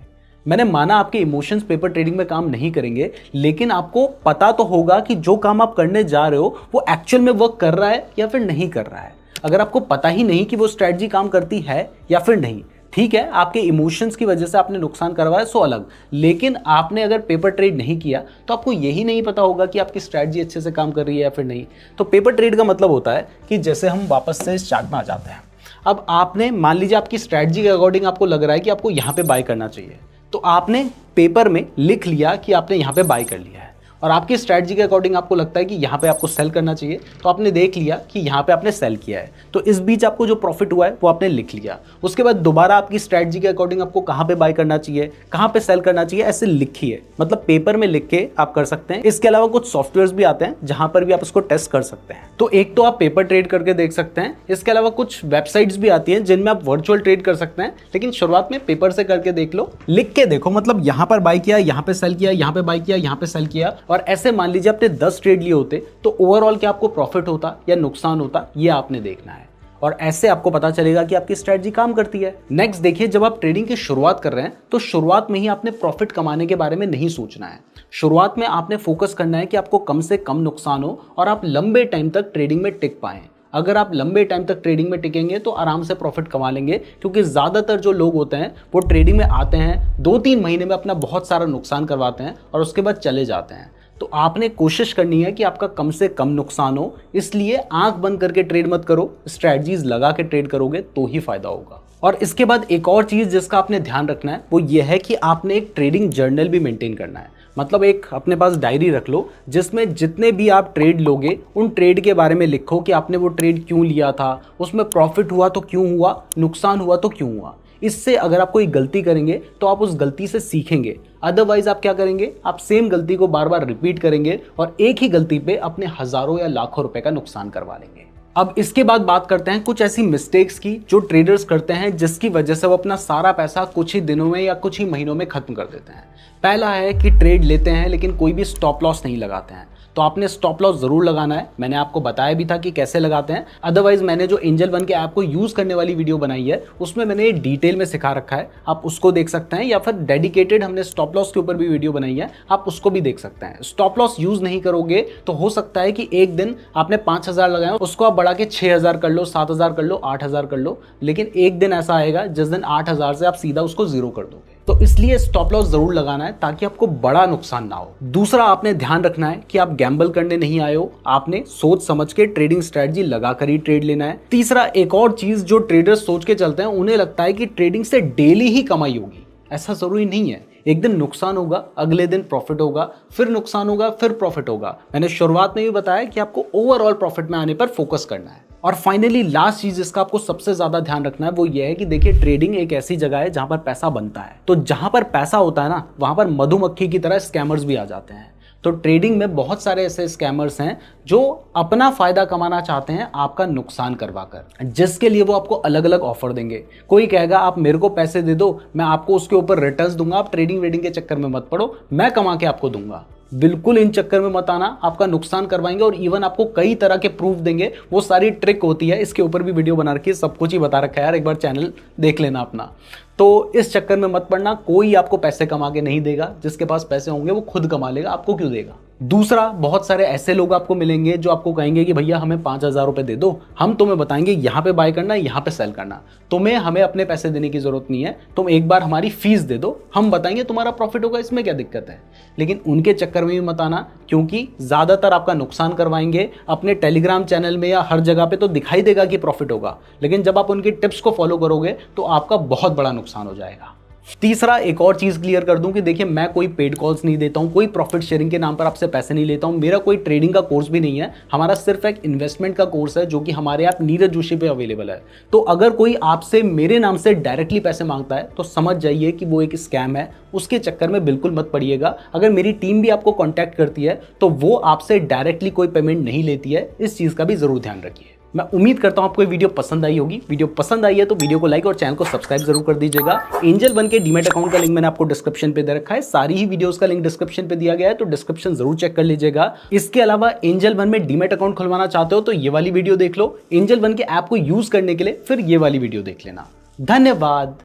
मैंने माना आपके इमोशंस पेपर ट्रेडिंग में काम नहीं करेंगे, लेकिन आपको पता तो होगा कि जो काम आप करने जा रहे हो वो एक्चुअल में वर्क कर रहा है या फिर नहीं कर रहा है। अगर आपको पता ही नहीं कि वो स्ट्रैटेजी काम करती है या फिर नहीं, ठीक है, आपके इमोशंस की वजह से आपने नुकसान करवाया सो अलग, लेकिन आपने अगर पेपर ट्रेड नहीं किया तो आपको यही नहीं पता होगा कि आपकी स्ट्रैटेजी अच्छे से काम कर रही है या फिर नहीं। तो पेपर ट्रेड का मतलब होता है कि जैसे हम वापस से इस चार्ट में आ जाते हैं। अब आपने मान लीजिए आपकी स्ट्रैटेजी के अकॉर्डिंग आपको लग रहा है कि आपको यहाँ पे बाय करना चाहिए, तो आपने पेपर में लिख लिया कि आपने यहाँ पे बाय कर लिया है, और आपकी स्ट्रैटेजी के अकॉर्डिंग आपको लगता है कि यहाँ पे आपको सेल करना चाहिए, तो आपने देख लिया कि यहाँ पे आपने सेल किया है, तो इस बीच आपको जो प्रॉफिट हुआ है वो आपने लिख लिया। उसके बाद दोबारा आपकी स्ट्रैटेजी के अकॉर्डिंग आपको कहाँ पे बाय करना चाहिए, कहाँ पे सेल करना चाहिए, ऐसे लिखिए, मतलब पेपर में लिख के आप कर सकते हैं। इसके अलावा कुछ सॉफ्टवेयर्स भी आते हैं जहां पर भी आप इसको टेस्ट कर सकते हैं। तो एक तो आप पेपर ट्रेड करके देख सकते हैं, इसके अलावा कुछ वेबसाइट्स भी आती हैं जिनमें आप वर्चुअल ट्रेड कर सकते हैं, लेकिन शुरुआत में पेपर से करके देख लो, लिख के देखो, मतलब यहाँ पर बाय किया, यहाँ पे सेल किया, यहाँ पे बाय किया, यहाँ पे सेल किया, और ऐसे मान लीजिए आपने 10 ट्रेड लिए होते तो ओवरऑल क्या आपको प्रॉफिट होता या नुकसान होता, ये आपने देखना है, और ऐसे आपको पता चलेगा कि आपकी स्ट्रैटेजी काम करती है। नेक्स्ट देखिए, जब आप ट्रेडिंग की शुरुआत कर रहे हैं तो शुरुआत में ही आपने प्रॉफिट कमाने के बारे में नहीं सोचना है। शुरुआत में आपने फोकस करना है कि आपको कम से कम नुकसान हो और आप लंबे टाइम तक ट्रेडिंग में टिक पाएं। अगर आप लंबे टाइम तक ट्रेडिंग में टिकेंगे तो आराम से प्रॉफिट कमा लेंगे, क्योंकि ज़्यादातर जो लोग होते हैं वो ट्रेडिंग में आते हैं, 2-3 महीने में अपना बहुत सारा नुकसान करवाते हैं और उसके बाद चले जाते हैं। तो आपने कोशिश करनी है कि आपका कम से कम नुकसान हो, इसलिए आंख बंद करके ट्रेड मत करो, स्ट्रैटेजीज लगा के ट्रेड करोगे तो ही फायदा होगा। और इसके बाद एक और चीज़ जिसका आपने ध्यान रखना है वो ये है कि आपने एक ट्रेडिंग जर्नल भी मेंटेन करना है। मतलब एक अपने पास डायरी रख लो जिसमें जितने भी आप ट्रेड लोगे उन ट्रेड के बारे में लिखो कि आपने वो ट्रेड क्यों लिया था, उसमें प्रॉफिट हुआ तो क्यों हुआ, नुकसान हुआ तो क्यों हुआ। इससे अगर आप कोई गलती करेंगे तो आप उस गलती से सीखेंगे, अदरवाइज आप क्या करेंगे, आप सेम गलती को बार बार रिपीट करेंगे और एक ही गलती पे अपने हजारों या लाखों रुपए का नुकसान करवा लेंगे। अब इसके बाद बात करते हैं कुछ ऐसी मिस्टेक्स की जो ट्रेडर्स करते हैं जिसकी वजह से वो अपना सारा पैसा कुछ ही दिनों में या कुछ ही महीनों में खत्म कर देते हैं। पहला है कि ट्रेड लेते हैं लेकिन कोई भी स्टॉप लॉस नहीं लगाते हैं। तो आपने स्टॉप लॉस जरूर लगाना है, मैंने आपको बताया भी था कि कैसे लगाते हैं। अदरवाइज मैंने जो एंजल वन के ऐप को यूज करने वाली वीडियो बनाई है उसमें मैंने डिटेल में सिखा रखा है, आप उसको देख सकते हैं, या फिर डेडिकेटेड हमने स्टॉप लॉस के ऊपर भी वीडियो बनाई है, आप उसको भी देख सकते हैं। स्टॉप लॉस यूज नहीं करोगे तो हो सकता है कि एक दिन आपने 5,000 लगाए, उसको आप बढ़ा के 6,000 कर लो, 7,000 कर लो, 8,000 कर लो, लेकिन एक दिन ऐसा आएगा जिस दिन 8,000 से आप सीधा उसको जीरो कर दोगे। तो इसलिए स्टॉप लॉस जरूर लगाना है ताकि आपको बड़ा नुकसान ना हो। दूसरा, आपने ध्यान रखना है कि आप गैम्बल करने नहीं आए हो, आपने सोच समझ के ट्रेडिंग स्ट्रेटजी लगाकर ही ट्रेड लेना है। तीसरा, एक और चीज जो ट्रेडर्स सोच के चलते हैं, उन्हें लगता है कि ट्रेडिंग से डेली ही कमाई होगी। ऐसा जरूरी नहीं है। एक दिन नुकसान होगा, अगले दिन प्रॉफिट होगा, फिर नुकसान होगा, फिर प्रॉफिट होगा। मैंने शुरुआत में भी बताया कि आपको ओवरऑल प्रॉफिट में आने पर फोकस करना है। और फाइनली लास्ट चीज जिसका आपको सबसे ज्यादा ध्यान रखना है वो ये है कि देखिए, ट्रेडिंग एक ऐसी जगह है जहां पर पैसा बनता है। तो जहां पर पैसा होता है ना, वहां पर मधुमक्खी की तरह स्कैमर्स भी आ जाते हैं। तो ट्रेडिंग में बहुत सारे ऐसे स्कैमर्स हैं जो अपना फायदा कमाना चाहते हैं आपका नुकसान करवाकर, जिसके लिए वो आपको अलग अलग ऑफर देंगे। कोई कहेगा आप मेरे को पैसे दे दो, मैं आपको उसके ऊपर रिटर्न्स दूंगा, आप ट्रेडिंग वेडिंग के चक्कर में मत पड़ो, मैं कमा के आपको दूंगा। बिल्कुल इन चक्कर में मत आना, आपका नुकसान करवाएंगे और इवन आपको कई तरह के प्रूफ देंगे। वो सारी ट्रिक होती है, इसके ऊपर भी वीडियो बना रखी है, सब कुछ ही बता रखा है यार, एक बार चैनल देख लेना अपना। तो इस चक्कर में मत पड़ना, कोई आपको पैसे कमा के नहीं देगा। जिसके पास पैसे होंगे वो खुद कमा लेगा, आपको क्यों देगा। दूसरा, बहुत सारे ऐसे लोग आपको मिलेंगे जो आपको कहेंगे कि भैया हमें 5,000 रुपए दे दो, हम तुम्हें बताएंगे यहाँ पे बाय करना, यहाँ पे सेल करना, हमें अपने पैसे देने की जरूरत नहीं है, तुम एक बार हमारी फीस दे दो, हम बताएंगे तुम्हारा प्रॉफिट होगा, इसमें क्या दिक्कत है। लेकिन उनके चक्कर में भी मत आना, क्योंकि ज्यादातर आपका नुकसान करवाएंगे। अपने टेलीग्राम चैनल में या हर जगह पे तो दिखाई देगा कि प्रॉफिट होगा, लेकिन जब आप उनकी टिप्स को फॉलो करोगे तो आपका बहुत बड़ा नुकसान हो जाएगा। तीसरा, एक और चीज क्लियर कर दूं कि देखिए, मैं कोई पेड कॉल्स नहीं देता हूं, कोई प्रॉफिट शेयरिंग के नाम पर आपसे पैसे नहीं लेता हूं, मेरा कोई ट्रेडिंग का कोर्स भी नहीं है। हमारा सिर्फ एक इन्वेस्टमेंट का कोर्स है जो कि हमारे ऐप नीरज जोशी पे अवेलेबल है। तो अगर कोई आपसे मेरे नाम से डायरेक्टली पैसे मांगता है तो समझ जाइए कि वो एक स्कैम है, उसके चक्कर में बिल्कुल मत पड़िएगा। अगर मेरी टीम भी आपको कॉन्टैक्ट करती है तो वो आपसे डायरेक्टली कोई पेमेंट नहीं लेती है, इस चीज का भी जरूर ध्यान रखिए। मैं उम्मीद करता हूं आपको ये वीडियो पसंद आई होगी। वीडियो पसंद आई है तो वीडियो को लाइक और चैनल को सब्सक्राइब जरूर कर दीजिएगा। एंजल वन के डीमैट अकाउंट का लिंक मैंने आपको डिस्क्रिप्शन पे दे रखा है, सारी ही वीडियोस का लिंक डिस्क्रिप्शन पे दिया गया है, तो डिस्क्रिप्शन जरूर चेक कर लीजिएगा। इसके अलावा एंजल वन में डीमैट अकाउंट खुलवाना चाहते हो तो ये वाली वीडियो देख लो, एंजल वन के ऐप को यूज करने के लिए फिर ये वाली वीडियो देख लेना। धन्यवाद।